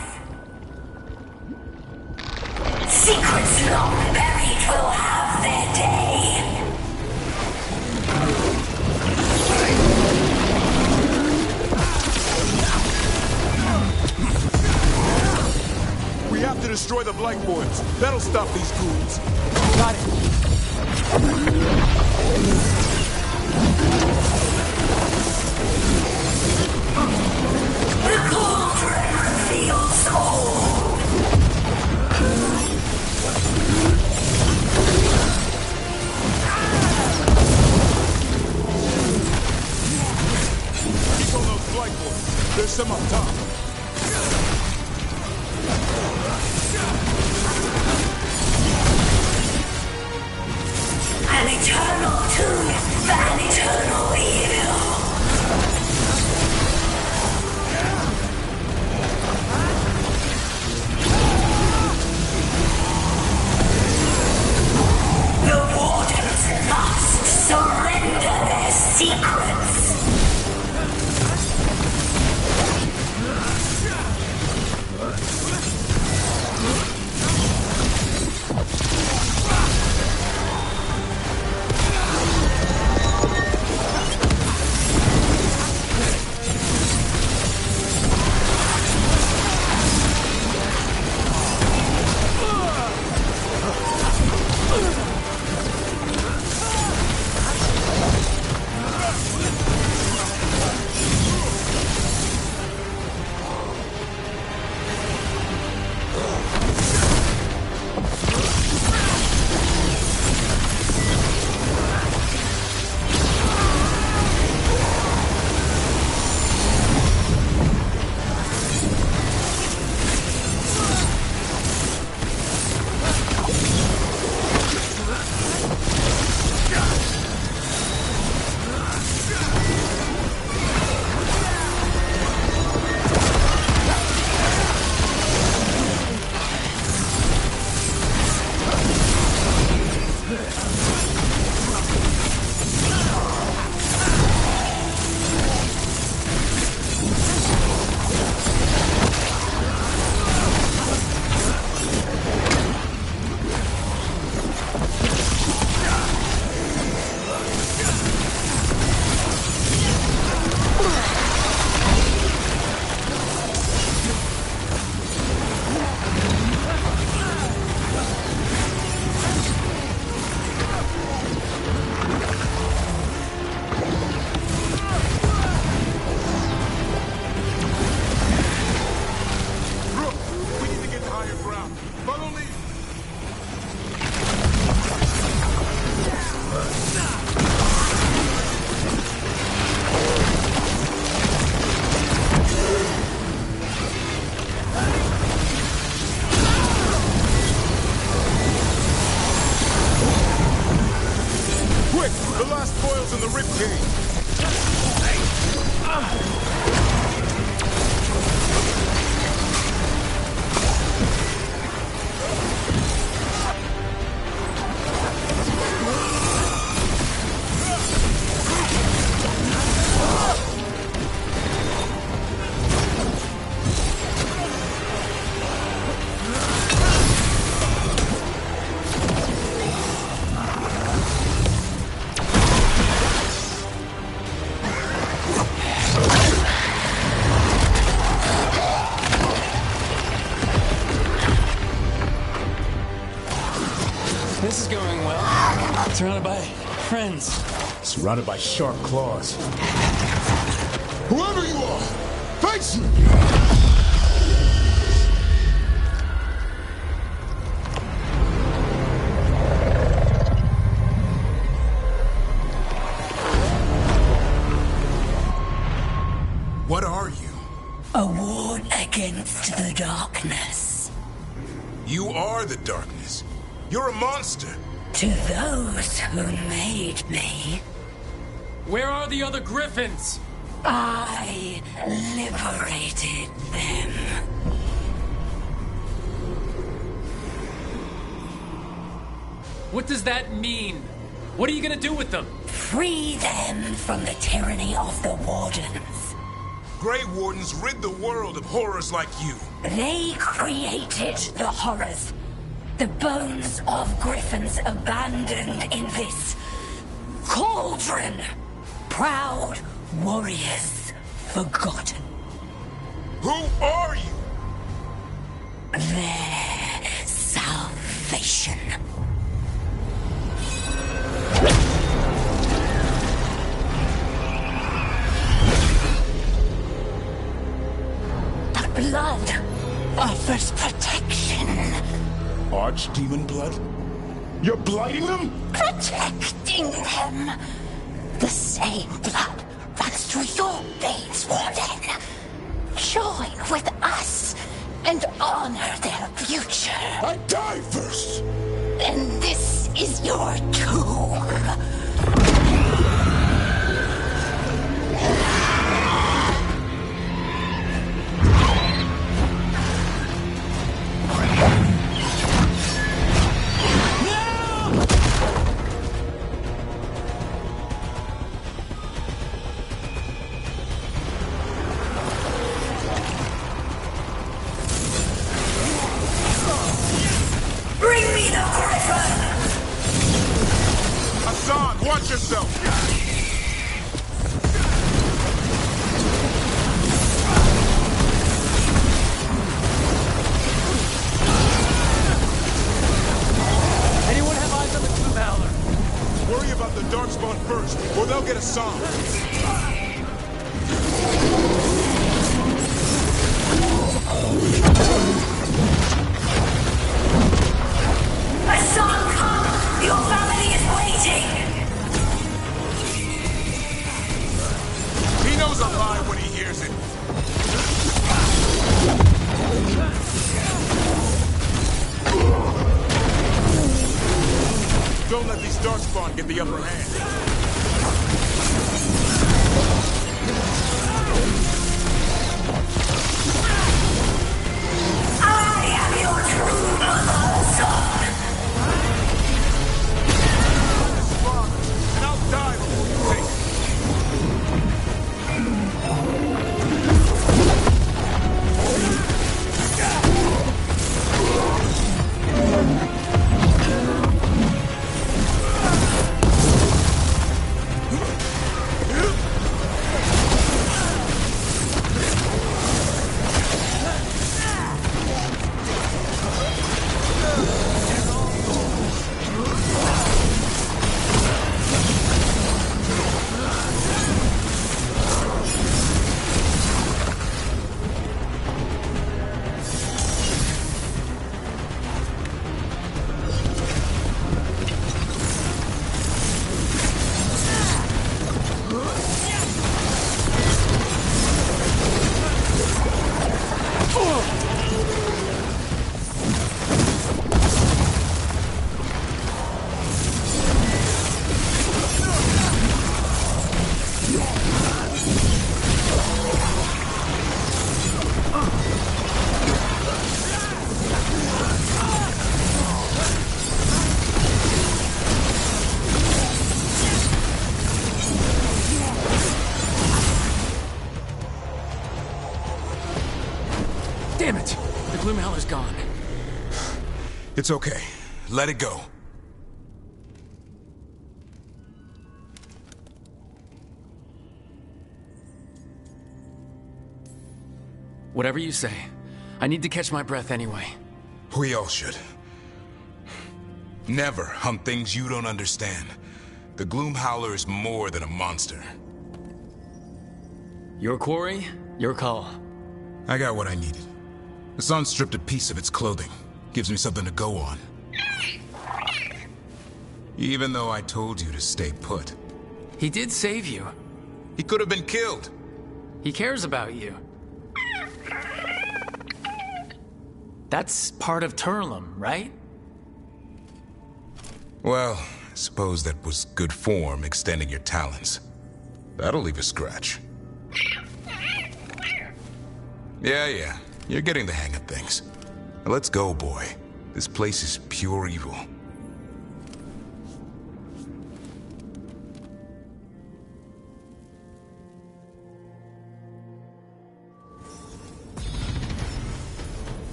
Secrets long buried will have their day. We have to destroy the Blackboards. That'll stop these goons. Got it. The cauldron reveals all. Keep on those Blackboards. There's some up top. An eternal tooth, an eternal evil. The Wardens must surrender their secrets. coils in the ribcage. This is going well. Surrounded by friends. Surrounded by sharp claws. Whoever you are, face me! What are you? A ward against the darkness. You are the darkness. You're a monster. To those who made me, Where are the other griffins? I liberated them. What does that mean? What are you gonna do with them? Free them from the tyranny of the Wardens. Grey Wardens rid the world of horrors like you. They created the horrors. The bones of griffins abandoned in this cauldron. Proud warriors forgotten. Who are you? Their salvation. The blood offers protection. Archdemon blood? You're blighting them? Protecting them. The same blood runs through your veins, Warden. Join with us and honor their future. I die first! Then this is your tomb. Watch yourself! Anyone have eyes on the Blue Mauler? Worry about the Darkspawn first, or they'll get a song. I saw him come! Your family is waiting! He knows a lie when he hears it. Don't let these Darkspawn get the upper hand. I am your true mother, son! And I'll die before you take it. It's okay. Let it go. Whatever you say. I need to catch my breath anyway. We all should. Never hunt things you don't understand. The Gloom Howler is more than a monster. Your quarry, your call. I got what I needed. The sun stripped a piece of its clothing. Gives me something to go on. Even though I told you to stay put. He did save you. He could have been killed. He cares about you. That's part of Turlum, right? Well, I suppose that was good form, extending your talons. That'll leave a scratch. Yeah, you're getting the hang of things. Now let's go, boy. This place is pure evil.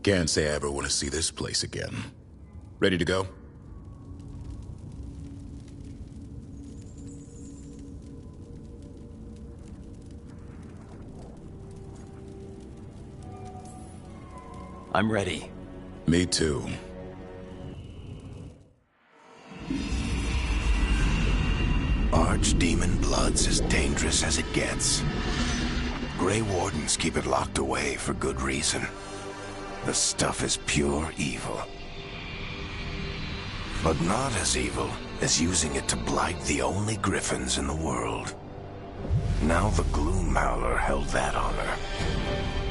Can't say I ever want to see this place again. Ready to go? I'm ready. Me too. Archdemon blood's as dangerous as it gets. Grey Wardens keep it locked away for good reason. The stuff is pure evil. But not as evil as using it to blight the only griffins in the world. Now the Gloom Howler held that honor.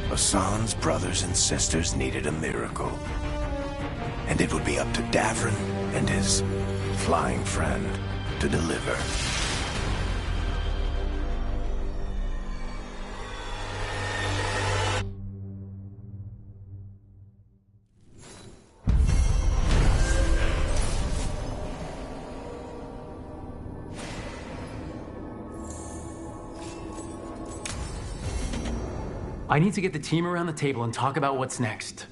Hassan's brothers and sisters needed a miracle. And it would be up to Davrin and his flying friend to deliver. I need to get the team around the table and talk about what's next.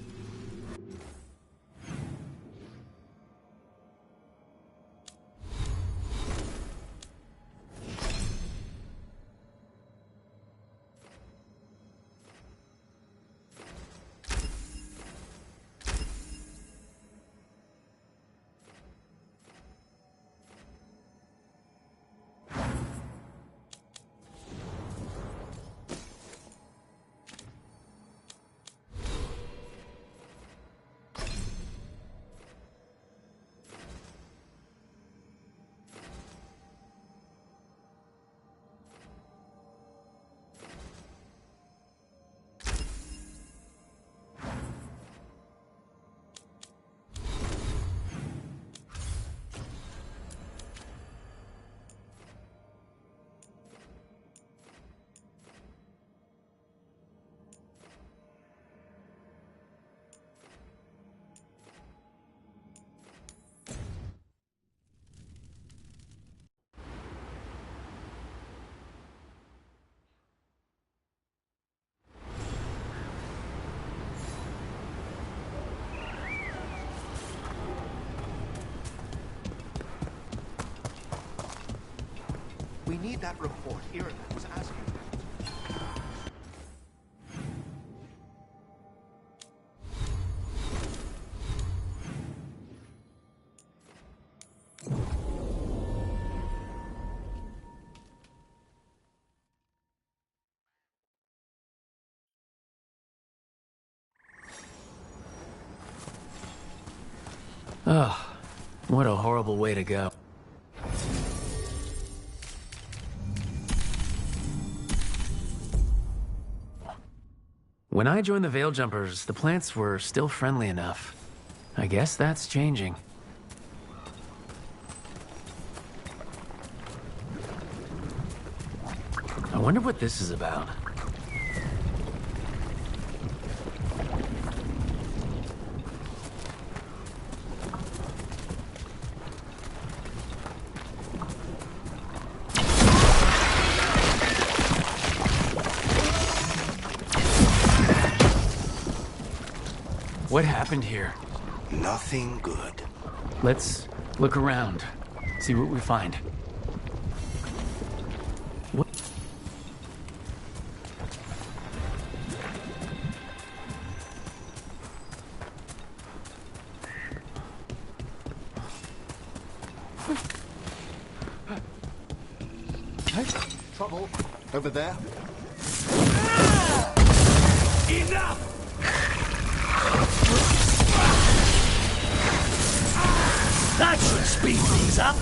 We need that report Iron was asking about. Ugh, what a horrible way to go. When I joined the Veil Jumpers, the plants were still friendly enough. I guess that's changing. wonder what this is about. What happened here? Nothing good. Let's look around, see what we find. What? Trouble over there. Enough! That should speed things up.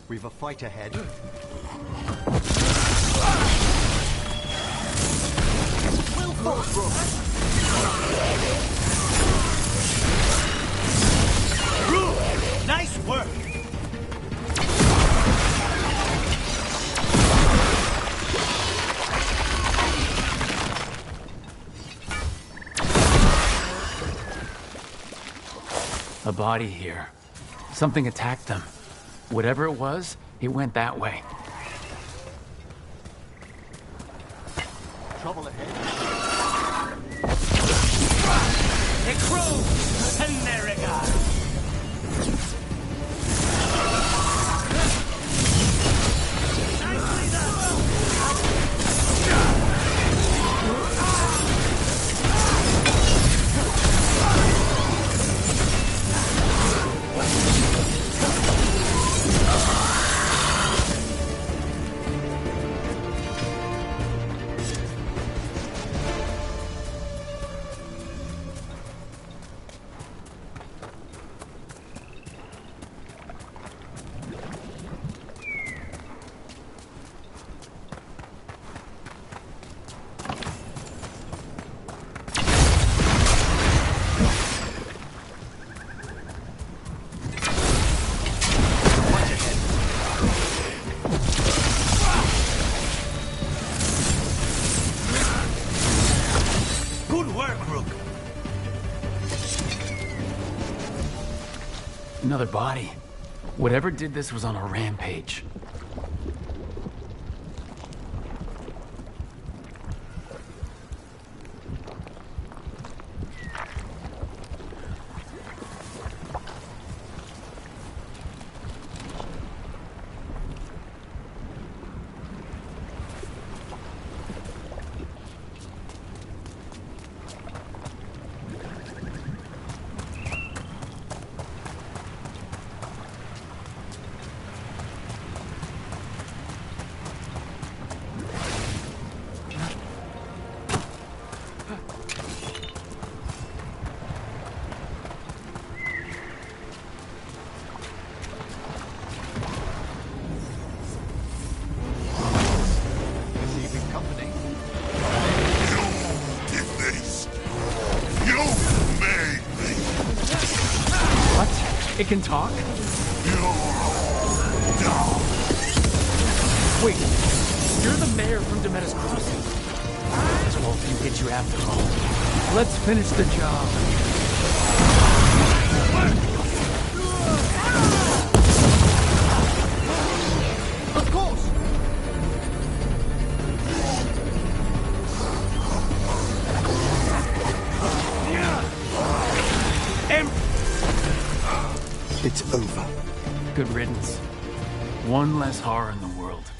We've a fight ahead. Nice work! A body here. Something attacked them. Whatever it was, it went that way. Trouble ahead. Another body. Whatever did this was on a rampage. It can talk? Wait, you're the mayor from Demeter's Crossing. This won't get you after all. Let's finish the job. Of course! It's over. Good riddance. One less horror in the world.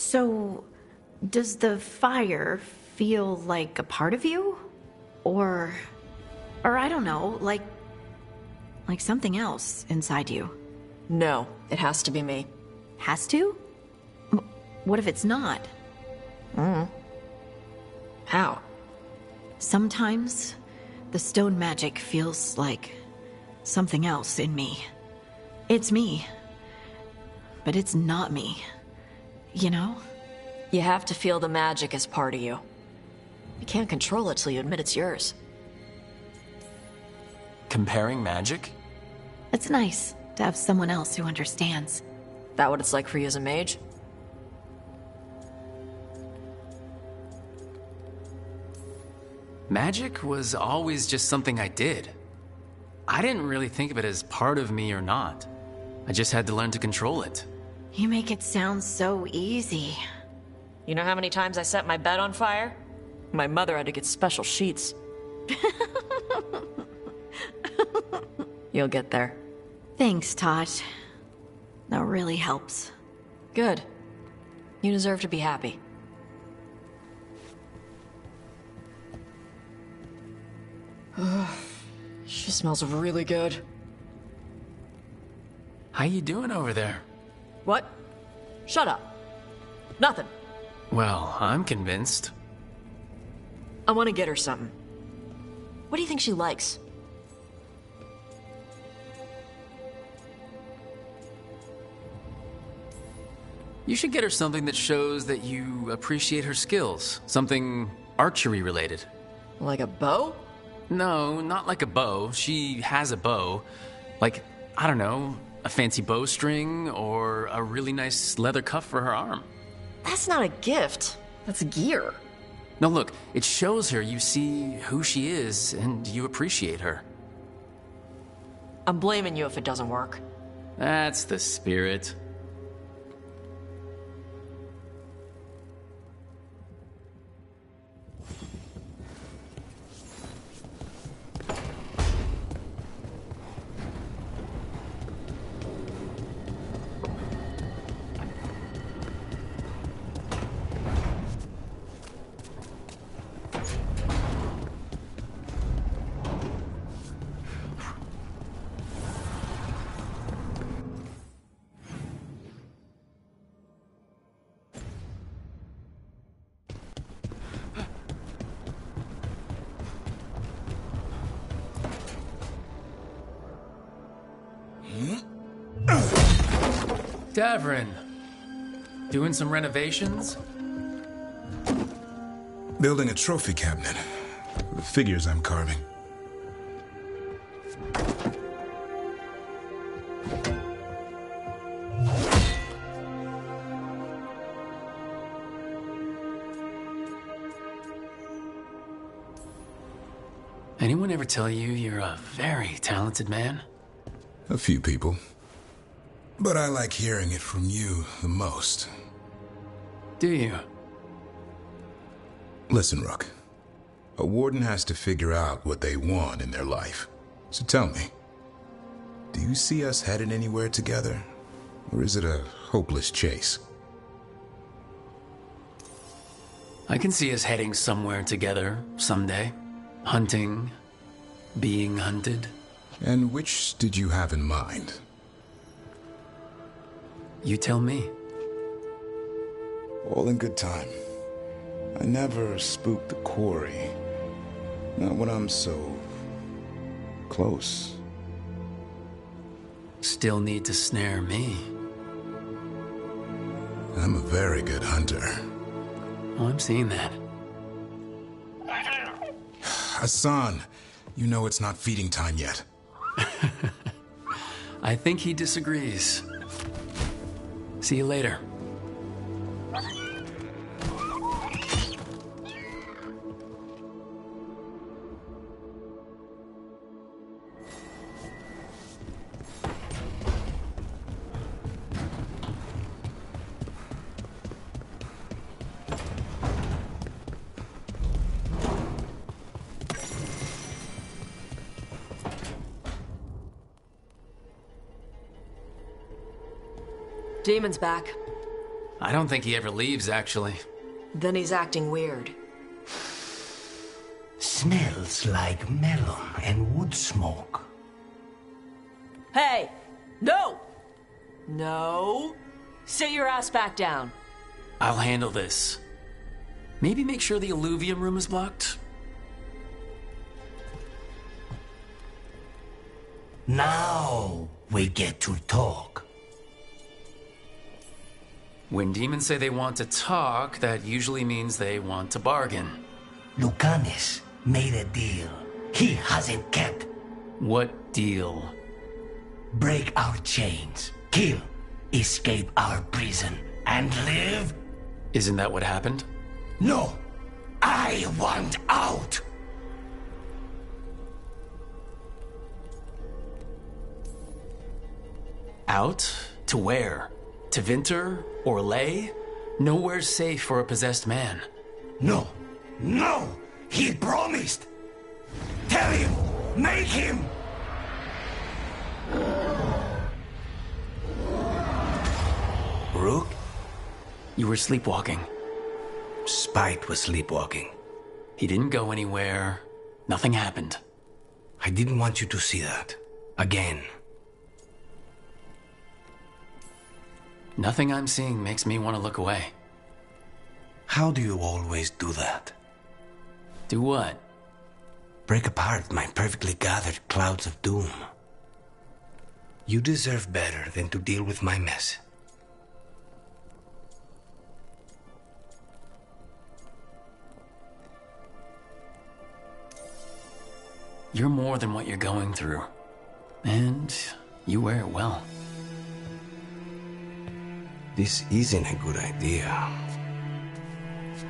So, does the fire feel like a part of you? Or I don't know, like something else inside you? No, it has to be me. Has to? What if it's not? How? Sometimes the stone magic feels like something else in me. It's me, but it's not me. You know? You have to feel the magic as part of you. You can't control it till you admit it's yours. Comparing magic? It's nice to have someone else who understands. That what it's like for you as a mage? Magic was always just something I did. I didn't really think of it as part of me or not. I just had to learn to control it. You make it sound so easy. You know how many times I set my bed on fire? My mother had to get special sheets. You'll get there. Thanks, Tot. That really helps. Good. You deserve to be happy. She smells really good. How you doing over there? What? Shut up. Nothing. Well, I'm convinced. I want to get her something. What do you think she likes? You should get her something that shows that you appreciate her skills. Something archery related. Like a bow? No, not like a bow. She has a bow. Like, I don't know, a fancy bowstring or a really nice leather cuff for her arm. That's not a gift. That's gear. No, look, it shows her you see who she is and you appreciate her. I'm blaming you if it doesn't work. That's the spirit. Davrin, doing some renovations? Building a trophy cabinet. The figures I'm carving. Anyone ever tell you you're a very talented man? A few people. But I like hearing it from you the most. Do you? Listen, Rook. A warden has to figure out what they want in their life. So tell me, do you see us headed anywhere together? Or is it a hopeless chase? I can see us heading somewhere together someday. Hunting, being hunted. And which did you have in mind? You tell me. All in good time. I never spook the quarry. Not when I'm so close. Still need to snare me. I'm a very good hunter. Oh, I'm seeing that. Hassan, you know it's not feeding time yet. I think he disagrees. See you later. Demon's back. I don't think he ever leaves, actually. Then he's acting weird. Smells like melon and wood smoke. Hey! No! No! Sit your ass back down. I'll handle this. Maybe make sure the alluvium room is blocked? Now we get to talk. When demons say they want to talk, that usually means they want to bargain. Lucanis made a deal he hasn't kept. What deal? Break our chains, kill, escape our prison, and live? Isn't that what happened? No! I want out! Out? To where? To Vinter? Or Lay? Nowhere's safe for a possessed man. No! No! He promised! Tell him! Make him! Rook? You were sleepwalking. Spite was sleepwalking. He didn't go anywhere. Nothing happened. I didn't want you to see that. Again. Nothing I'm seeing makes me want to look away. How do you always do that? Do what? Break apart my perfectly gathered clouds of doom. You deserve better than to deal with my mess. You're more than what you're going through. And you wear it well. This isn't a good idea.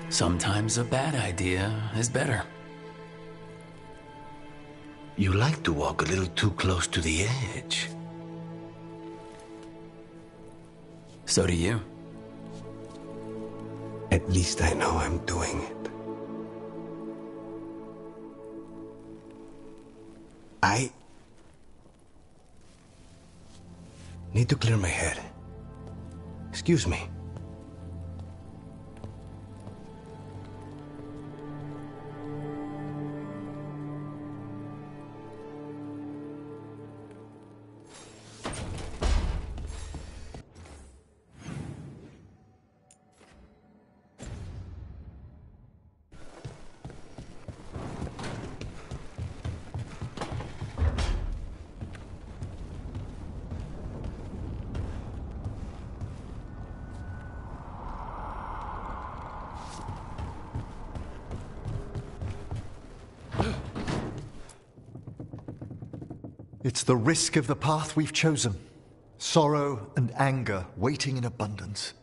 Sometimes a bad idea is better. You like to walk a little too close to the edge. So do you. At least I know I'm doing it. I need to clear my head. Excuse me. It's the risk of the path we've chosen. Sorrow and anger waiting in abundance.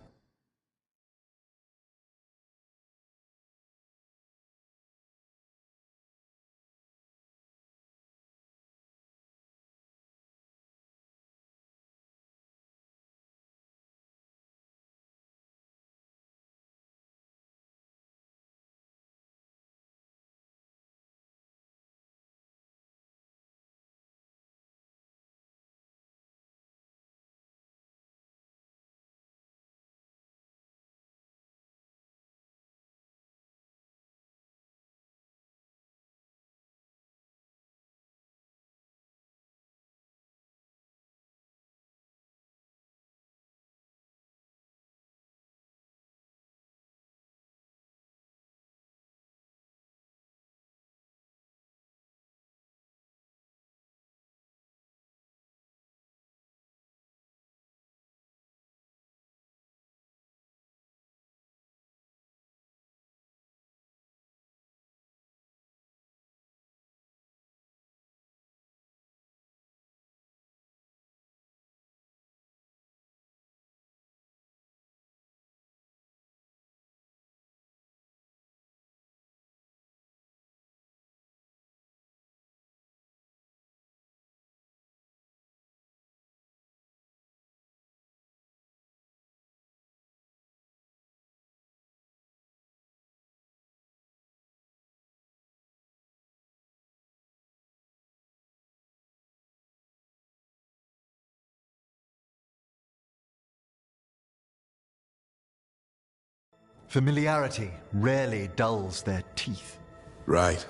Familiarity rarely dulls their teeth. Right.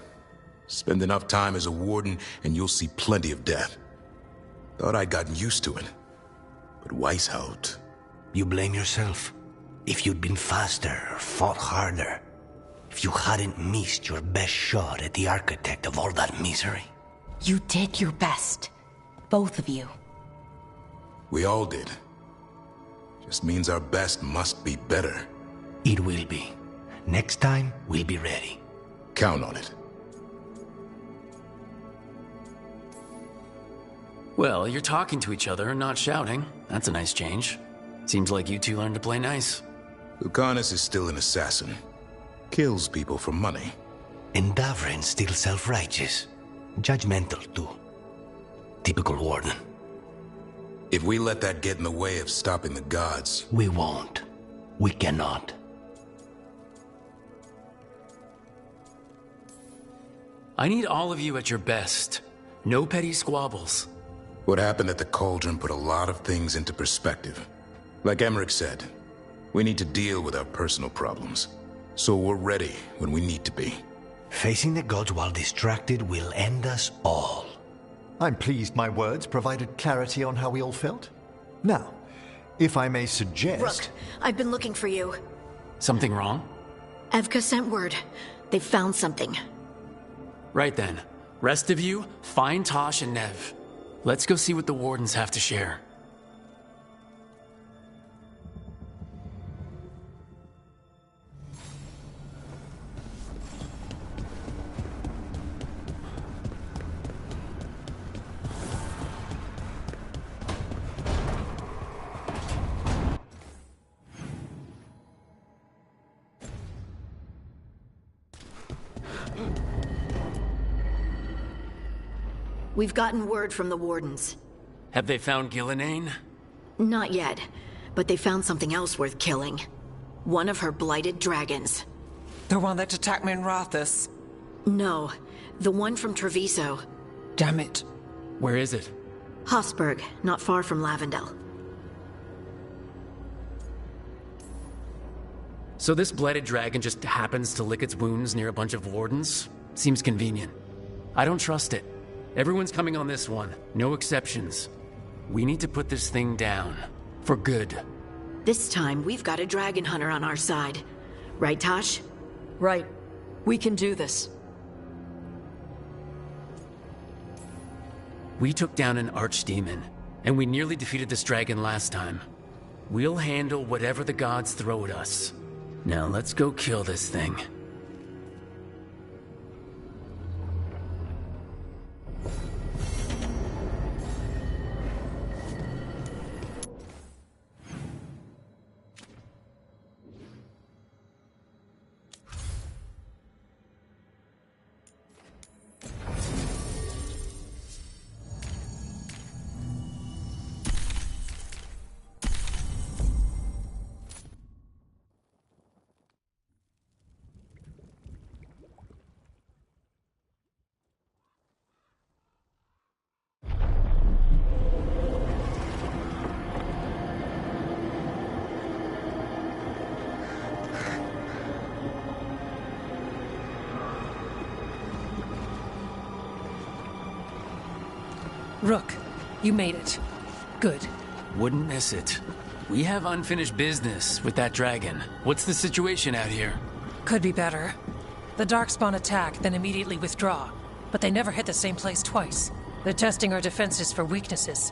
Spend enough time as a warden and you'll see plenty of death. Thought I'd gotten used to it. But Weishaupt... You blame yourself. If you'd been faster or fought harder. If you hadn't missed your best shot at the architect of all that misery. You did your best. Both of you. We all did. Just means our best must be better. It will be. Next time, we'll be ready. Count on it. Well, you're talking to each other and not shouting. That's a nice change. Seems like you two learned to play nice. Lucanus is still an assassin. Kills people for money. And Davrin's still self-righteous. Judgmental, too. Typical warden. If we let that get in the way of stopping the gods... We won't. We cannot. I need all of you at your best. No petty squabbles. What happened at the Cauldron put a lot of things into perspective. Like Emmerich said, we need to deal with our personal problems. So we're ready when we need to be. Facing the gods while distracted will end us all. I'm pleased my words provided clarity on how we all felt. Now, if I may suggest... Rook, I've been looking for you. Something wrong? Evka sent word. They found something. Right then. Rest of you, find Tosh and Nev. Let's go see what the Wardens have to share. We've gotten word from the Wardens. Have they found Gillenane? Not yet, but they found something else worth killing. One of her blighted dragons. The one that attacked Minrathous? No, the one from Treviso. Damn it. Where is it? Hosberg, not far from Lavendel. So this blighted dragon just happens to lick its wounds near a bunch of Wardens? Seems convenient. I don't trust it. Everyone's coming on this one. No exceptions. We need to put this thing down. For good. This time, we've got a dragon hunter on our side. Right, Tosh? Right. We can do this. We took down an archdemon, and we nearly defeated this dragon last time. We'll handle whatever the gods throw at us. Now let's go kill this thing. Rook, you made it. Good. Wouldn't miss it. We have unfinished business with that dragon. What's the situation out here? Could be better. The Darkspawn attack, then immediately withdraw. But they never hit the same place twice. They're testing our defenses for weaknesses.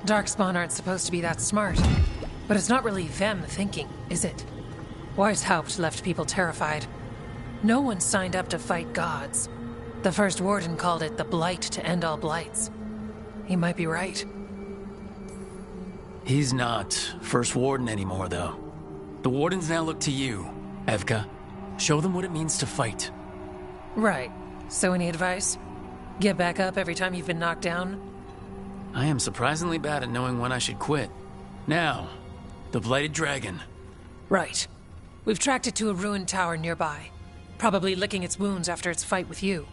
Darkspawn aren't supposed to be that smart. But it's not really them thinking, is it? Weishaupt left people terrified. No one signed up to fight gods. The first warden called it the blight to end all blights. He might be right. He's not first warden anymore, though. The wardens now look to you, Evka. Show them what it means to fight. Right. So any advice? Get back up every time you've been knocked down? I am surprisingly bad at knowing when I should quit. Now, the Blighted Dragon. Right. We've tracked it to a ruined tower nearby. Probably licking its wounds after its fight with you.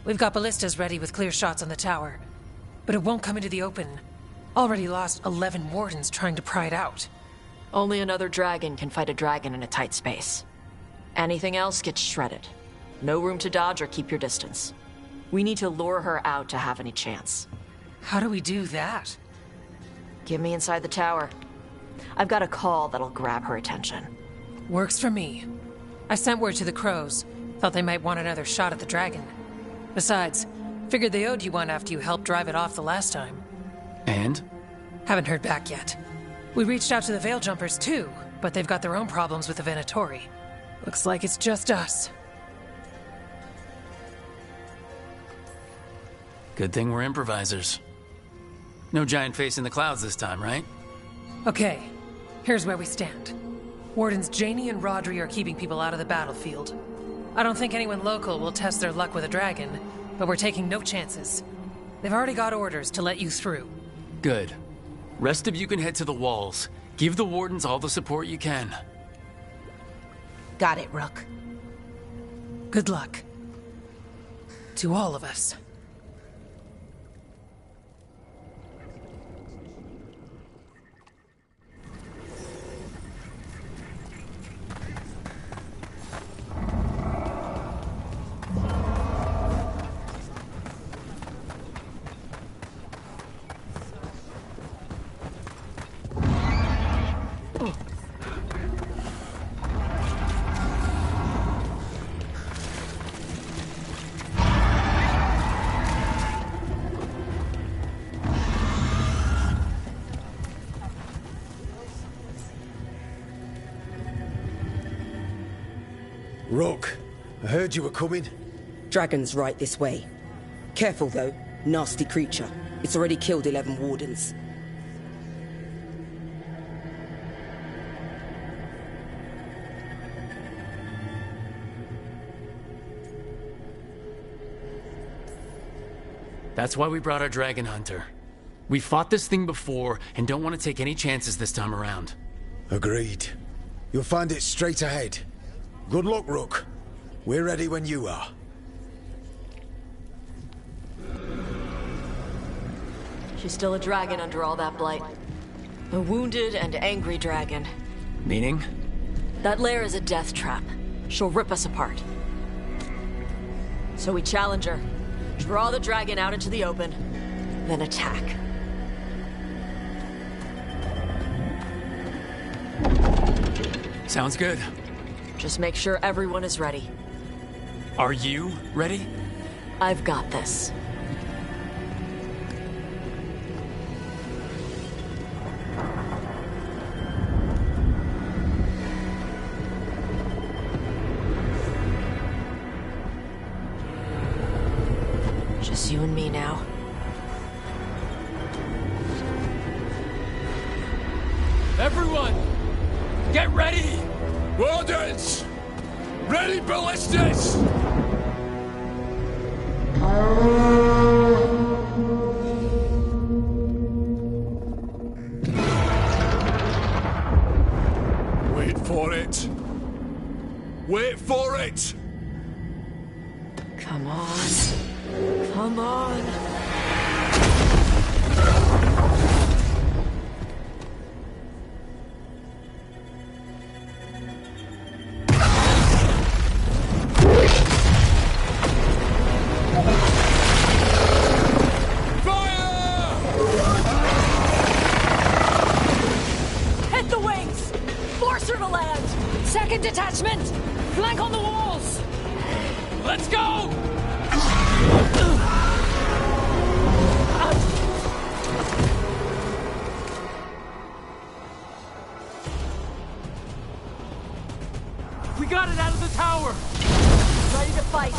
We've got ballistas ready with clear shots on the tower. But it won't come into the open. Already lost 11 wardens trying to pry it out. Only another dragon can fight a dragon in a tight space. Anything else gets shredded. No room to dodge or keep your distance. We need to lure her out to have any chance. How do we do that? Get me inside the tower. I've got a call that'll grab her attention. Works for me. I sent word to the crows. Thought they might want another shot at the dragon. Besides, figured they owed you one after you helped drive it off the last time. And? Haven't heard back yet. We reached out to the Veil Jumpers too, but they've got their own problems with the Venatori. Looks like it's just us. Good thing we're improvisers. No giant face in the clouds this time, right? Okay, here's where we stand. Wardens Janie and Rodri are keeping people out of the battlefield. I don't think anyone local will test their luck with a dragon, but we're taking no chances. They've already got orders to let you through. Good. Rest of you can head to the walls. Give the Wardens all the support you can. Got it, Rook. Good luck. To all of us. Rook, I heard you were coming. Dragon's right this way. Careful though, nasty creature. It's already killed 11 wardens. That's why we brought our dragon hunter. We fought this thing before and don't want to take any chances this time around. Agreed. You'll find it straight ahead. Good luck, Rook. We're ready when you are. She's still a dragon under all that blight. A wounded and angry dragon. Meaning? That lair is a death trap. She'll rip us apart. So we challenge her, draw the dragon out into the open, then attack. Sounds good. Just make sure everyone is ready. Are you ready? I've got this. Just you and me now. Everyone, get ready! Wardens! Ready ballistas! Wait for it. Wait for it! Come on. Come on. Hit the wings! Force her to land! Second detachment! Flank on the walls! Let's go! We got it out of the tower! Ready to fight.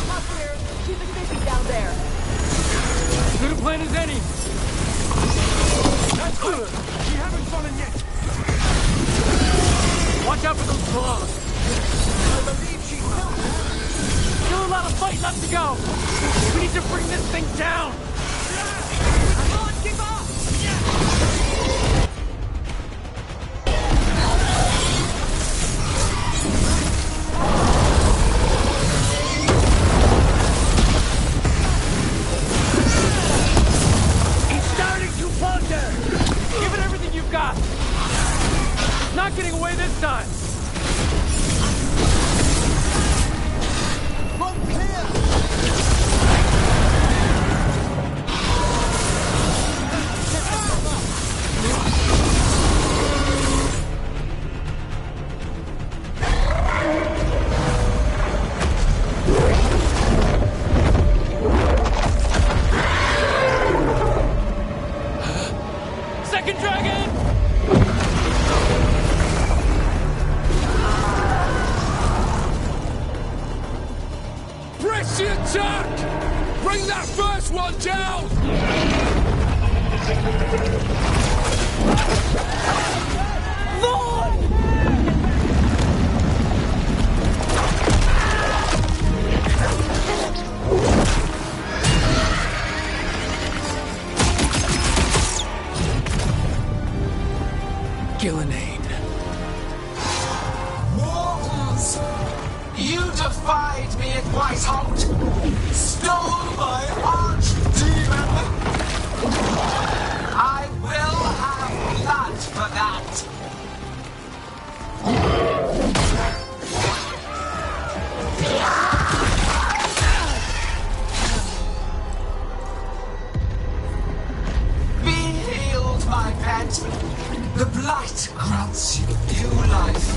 Up here, keep it busy down there. As good a plan as any. That's good. We haven't fallen yet. Watch out for those claws. I believe she will. Still a lot of fight left to go. We need to bring this thing down. Come on, keep up. It's starting to falter. Give it everything you've got. Mortals! You defied me at Whiteholt! Stole my archdemon! I will have blood for that! Be healed, my pet! The blight grants you new life.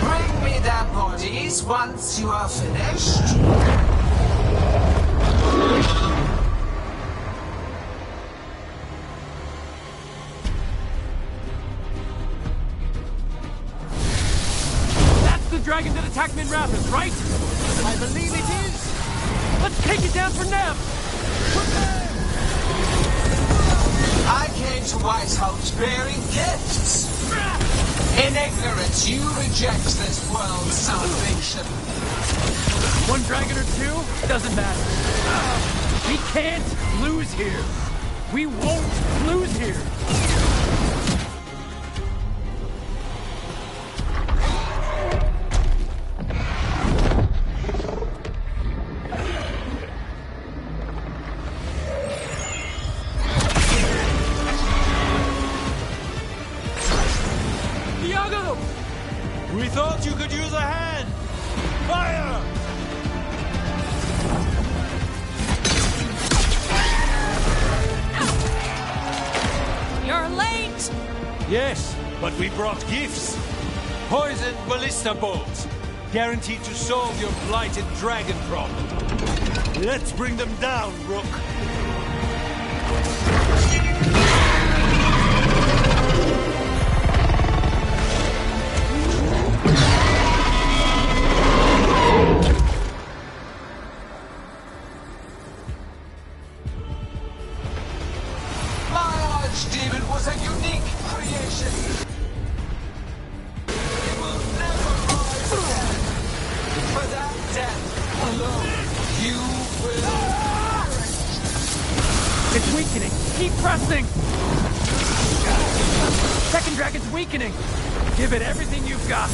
Bring me their bodies once you are finished. That's the dragon that attacked Minrathous, right? I believe it is. Let's take it down for Nev. I came to Whiteholt bearing gifts. In ignorance, you reject this world's salvation. One dragon or two? Doesn't matter. We can't lose here. We won't lose here. We thought you could use a hand! Fire! You're late! Yes, but we brought gifts. Poisoned ballista bolts. Guaranteed to solve your blighted dragon problem. Let's bring them down, Rook. Demon was a unique creation. It will never rise again. For that death alone, you will perish. It's weakening. Keep pressing. Second dragon's weakening. Give it everything you've got.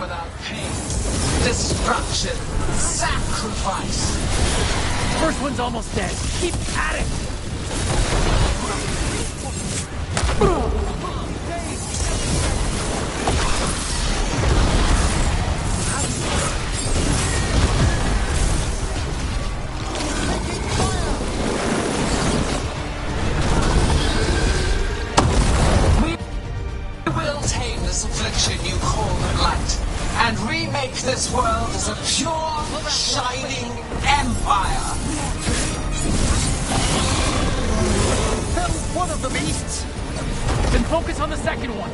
Without pain, destruction, sacrifice. First one's almost dead. Keep at it. We will tame this affliction you call the blight. And remake this world as a pure, shining empire! That was one of the beasts! Then focus on the second one!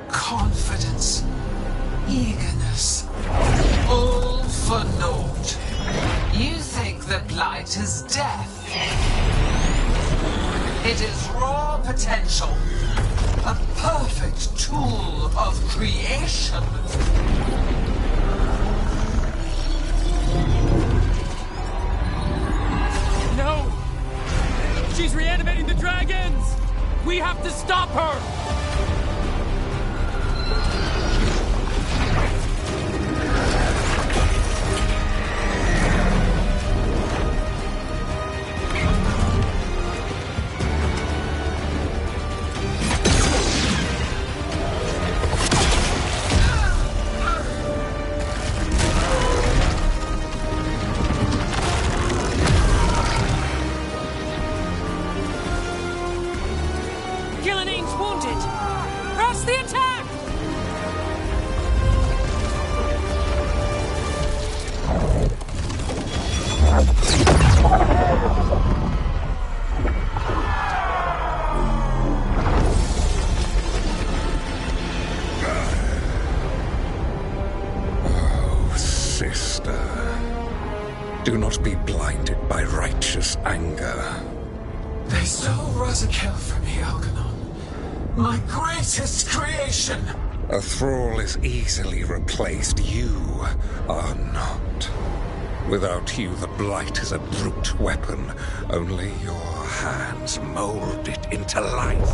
Confidence, eagerness, all for naught. You think the blight is death. It is raw potential, a perfect tool of creation. No! She's reanimating the dragons! We have to stop her! Do not be blinded by righteous anger. They stole Razakel from me, Algernon. My greatest creation! A thrall is easily replaced. You are not. Without you, the blight is a brute weapon. Only your hands mold it into life.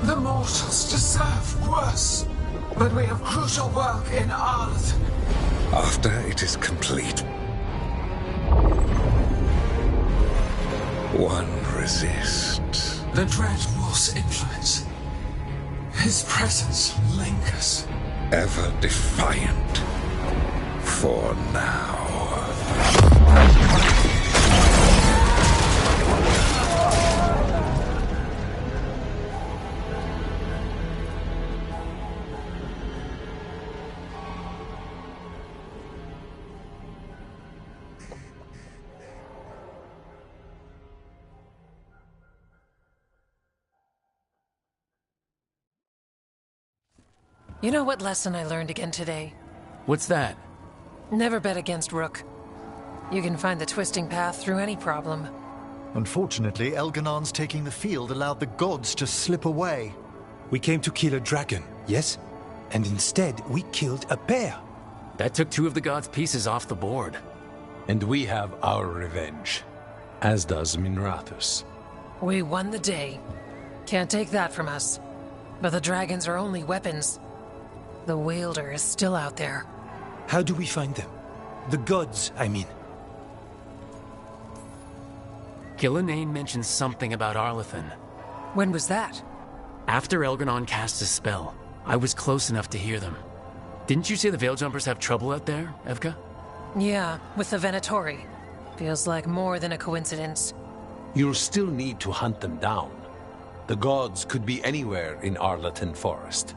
The mortals deserve worse. But we have crucial work in Arth. After it is complete, one resists. The Dread Wolf's influence. His presence lingers. Ever defiant. For now. You know what lesson I learned again today? What's that? Never bet against Rook. You can find the twisting path through any problem. Unfortunately, Elganon's taking the field allowed the gods to slip away. We came to kill a dragon, yes? And instead, we killed a pair. That took 2 of the gods' pieces off the board. And we have our revenge, as does Minrathous. We won the day. Can't take that from us. But the dragons are only weapons. The Wielder is still out there. How do we find them? The gods, I mean. Gillenane mentioned something about Arlathan. When was that? After Elganon cast his spell, I was close enough to hear them. Didn't you say the Veiljumpers have trouble out there, Evka? Yeah, with the Venatori. Feels like more than a coincidence. You'll still need to hunt them down. The gods could be anywhere in Arlathan Forest.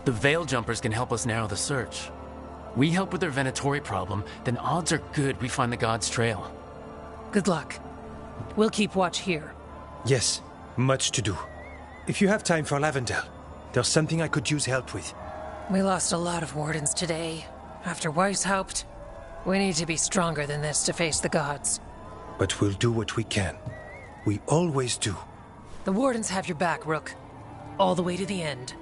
The Veiljumpers can help us narrow the search. We help with their Venatori problem, then odds are good we find the gods' trail. Good luck. We'll keep watch here. Yes, much to do. If you have time for Lavendel, there's something I could use help with. We lost a lot of wardens today. After Weiss helped, we need to be stronger than this to face the gods. But we'll do what we can. We always do. The wardens have your back, Rook. All the way to the end.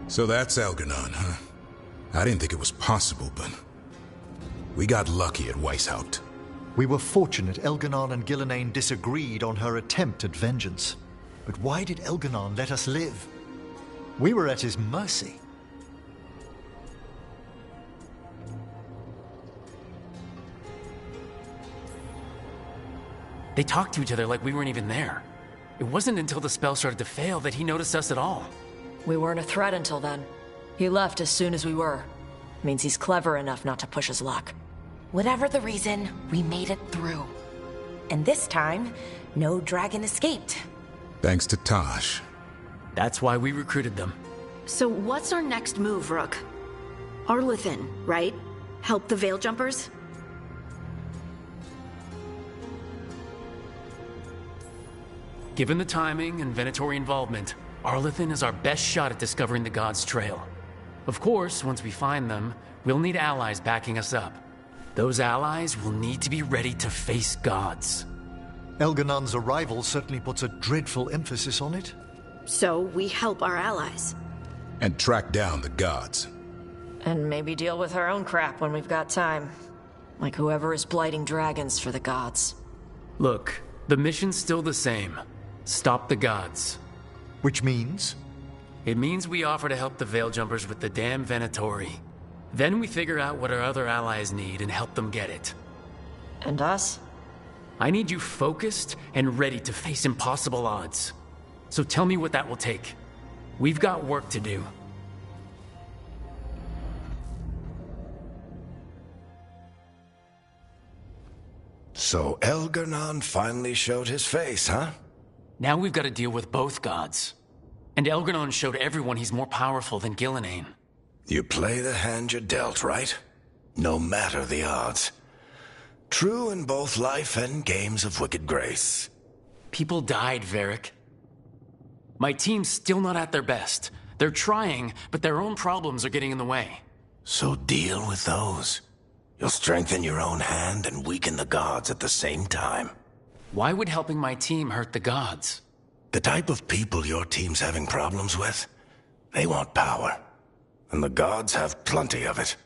So that's Algernon, huh? I didn't think it was possible, but we got lucky at Weishaupt. We were fortunate Elganon and Gillenane disagreed on her attempt at vengeance. But why did Elganon let us live? We were at his mercy. They talked to each other like we weren't even there. It wasn't until the spell started to fail that he noticed us at all. We weren't a threat until then. He left as soon as we were. Means he's clever enough not to push his luck. Whatever the reason, we made it through. And this time, no dragon escaped. Thanks to Tosh. That's why we recruited them. So what's our next move, Rook? Arlathan, right? Help the Veil Jumpers? Given the timing and Venatori involvement, Arlathan is our best shot at discovering the Gods' trail. Of course, once we find them, we'll need allies backing us up. Those allies will need to be ready to face gods. Elganon's arrival certainly puts a dreadful emphasis on it. So we help our allies. And track down the gods. And maybe deal with our own crap when we've got time. Like whoever is blighting dragons for the gods. Look, the mission's still the same. Stop the gods. Which means? It means we offer to help the Veil Jumpers with the damn Venatori. Then we figure out what our other allies need and help them get it. And us? I need you focused and ready to face impossible odds. So tell me what that will take. We've got work to do. So Elganon finally showed his face, huh? Now we've got to deal with both gods. And Elganon showed everyone he's more powerful than Gillenane. You play the hand you're dealt, right? No matter the odds. True in both life and games of wicked grace. People died, Varric. My team's still not at their best. They're trying, but their own problems are getting in the way. So deal with those. You'll strengthen your own hand and weaken the gods at the same time. Why would helping my team hurt the gods? The type of people your team's having problems with, they want power. And the gods have plenty of it.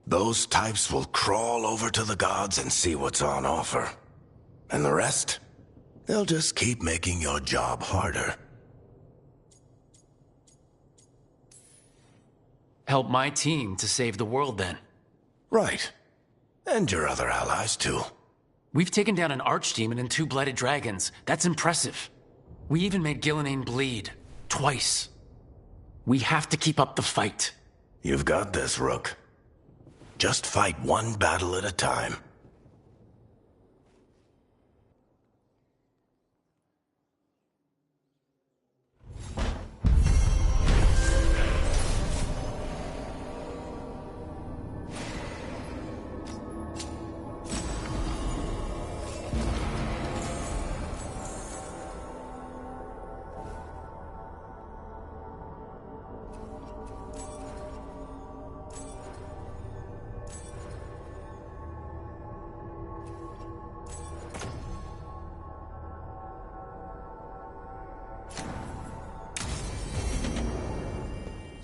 Those types will crawl over to the gods and see what's on offer. And the rest? They'll just keep making your job harder. Help my team to save the world, then. Right. And your other allies, too. We've taken down an archdemon and 2 blighted dragons. That's impressive. We even made Gillenane bleed. Twice. We have to keep up the fight. You've got this, Rook. Just fight one battle at a time.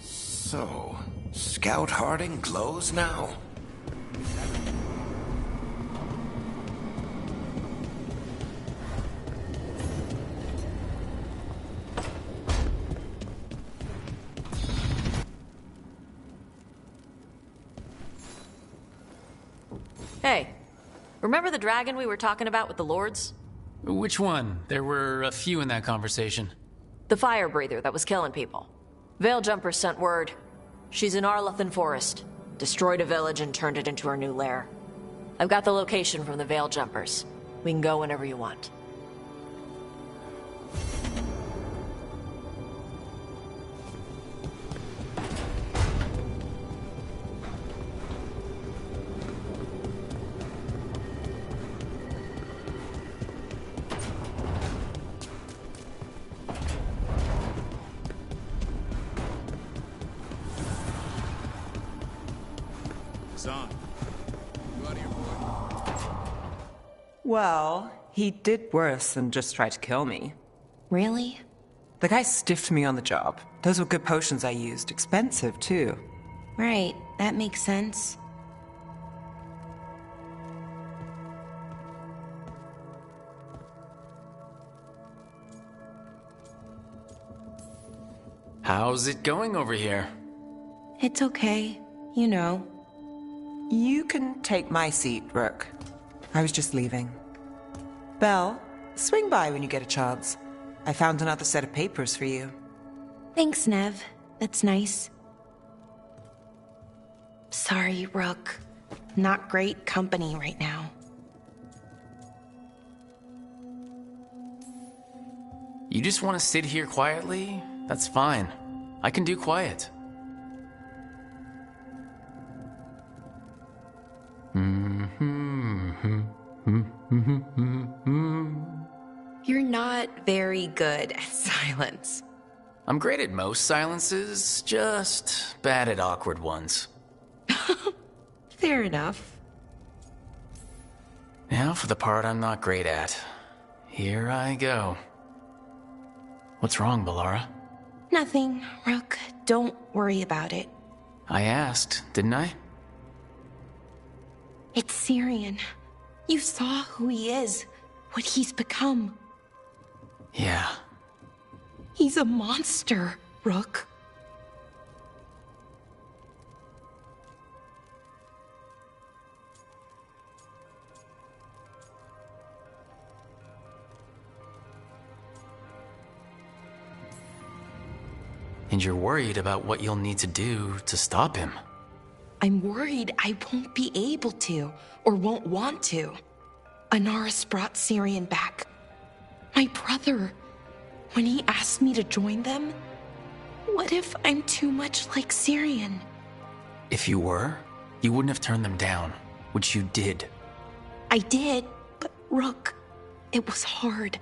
So, Scout Harding glows now? Hey, remember the dragon we were talking about with the lords? Which one? There were a few in that conversation. The fire breather that was killing people. Veil Jumpers sent word. She's in Arlathan Forest. Destroyed a village and turned it into her new lair. I've got the location from the Veil Jumpers. We can go whenever you want. Well, he did worse than just try to kill me. Really? The guy stiffed me on the job. Those were good potions I used. Expensive, too. Right, that makes sense. How's it going over here? It's okay. You know. You can take my seat, Rook. I was just leaving. Belle, swing by when you get a chance. I found another set of papers for you. Thanks, Nev. That's nice. Sorry, Rook. Not great company right now. You just want to sit here quietly? That's fine. I can do quiet. You're not very good at silence. I'm great at most silences, just bad at awkward ones. Fair enough. Now for the part I'm not great at. Here I go. What's wrong, Balara? Nothing, Rook. Don't worry about it. I asked, didn't I? It's Syrian. You saw who he is, what he's become. Yeah. He's a monster, Rook. And you're worried about what you'll need to do to stop him. I'm worried I won't be able to, or won't want to. Anaris brought Syrian back. My brother. When he asked me to join them, what if I'm too much like Syrian? If you were, you wouldn't have turned them down, which you did. I did, but Rook, it was hard.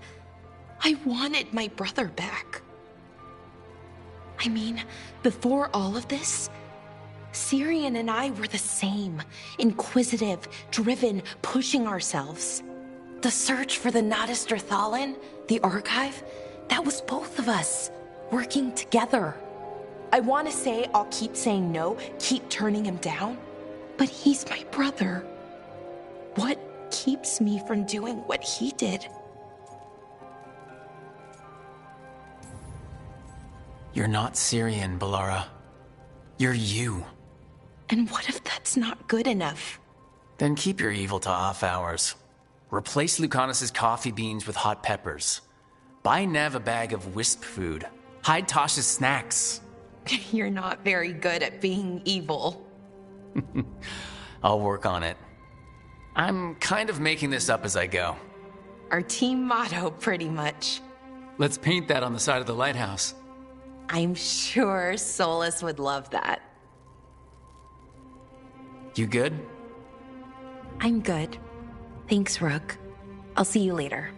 I wanted my brother back. I mean, before all of this, Syrian and I were the same. Inquisitive, driven, pushing ourselves. The search for the Nadister Thalin, the archive, that was both of us, working together. I want to say I'll keep saying no, keep turning him down, but he's my brother. What keeps me from doing what he did? You're not Syrian, Balara. You're you. And what if that's not good enough? Then keep your evil to off hours. Replace Lucanus's coffee beans with hot peppers. Buy Nev a bag of wisp food. Hide Tasha's snacks. You're not very good at being evil. I'll work on it. I'm kind of making this up as I go. Our team motto, pretty much. Let's paint that on the side of the lighthouse. I'm sure Solus would love that. You good? I'm good. Thanks, Rook. I'll see you later.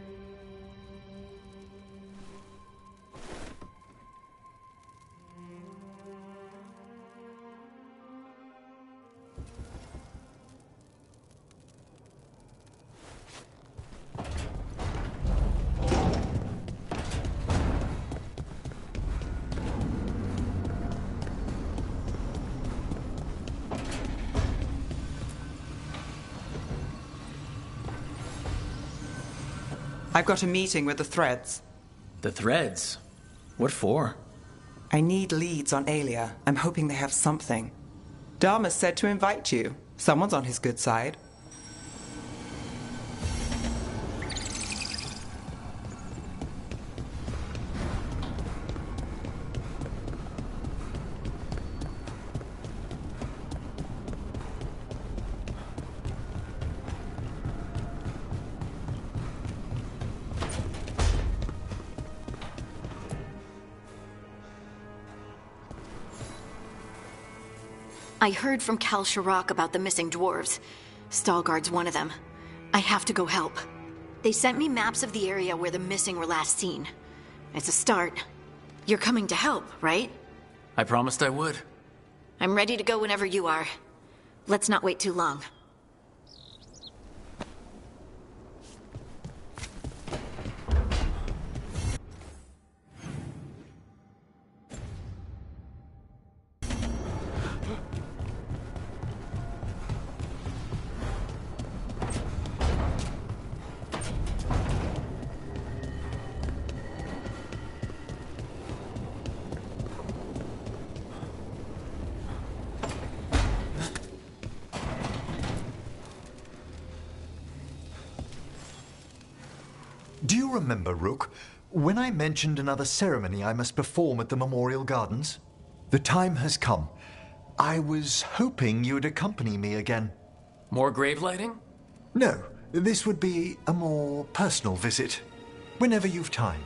I've got a meeting with the Threads. The Threads? What for? I need leads on Aelia. I'm hoping they have something. Dharma said to invite you. Someone's on his good side. I heard from Kal Shirak about the missing dwarves. Stalguard's one of them. I have to go help. They sent me maps of the area where the missing were last seen. It's a start. You're coming to help, right? I promised I would. I'm ready to go whenever you are. Let's not wait too long. Do you remember, Rook, when I mentioned another ceremony I must perform at the Memorial Gardens? The time has come. I was hoping you'd accompany me again. More grave lighting? No, this would be a more personal visit. Whenever you've time.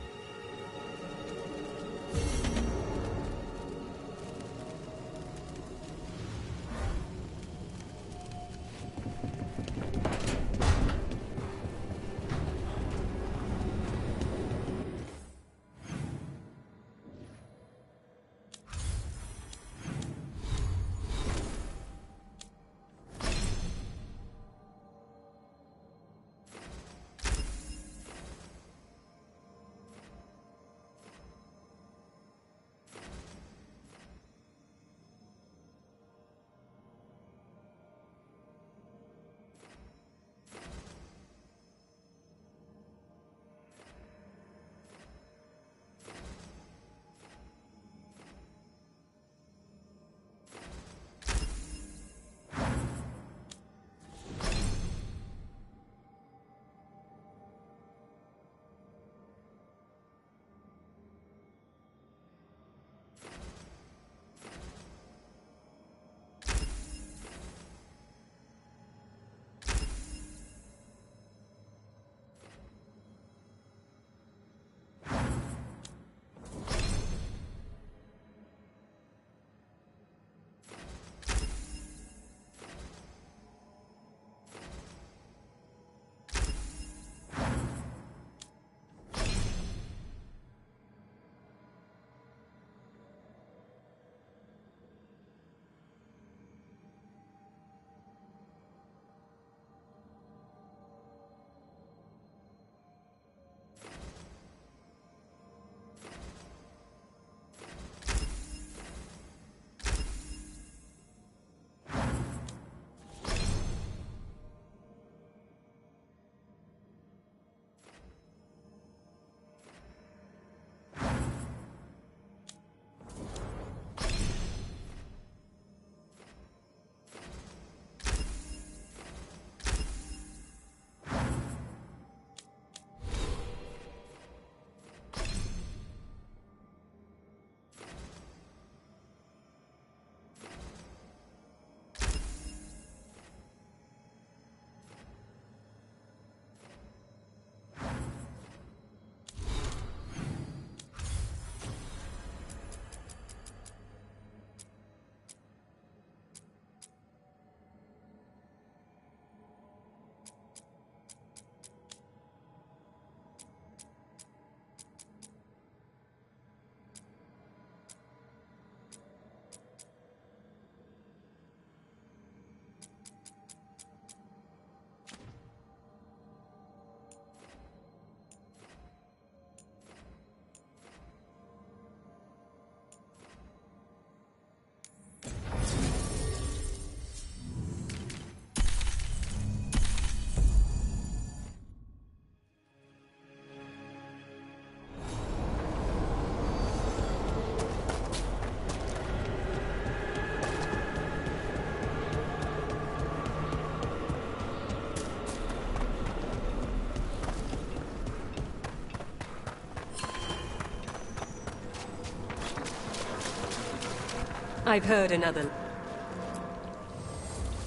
I've heard another.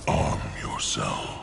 Arm yourself.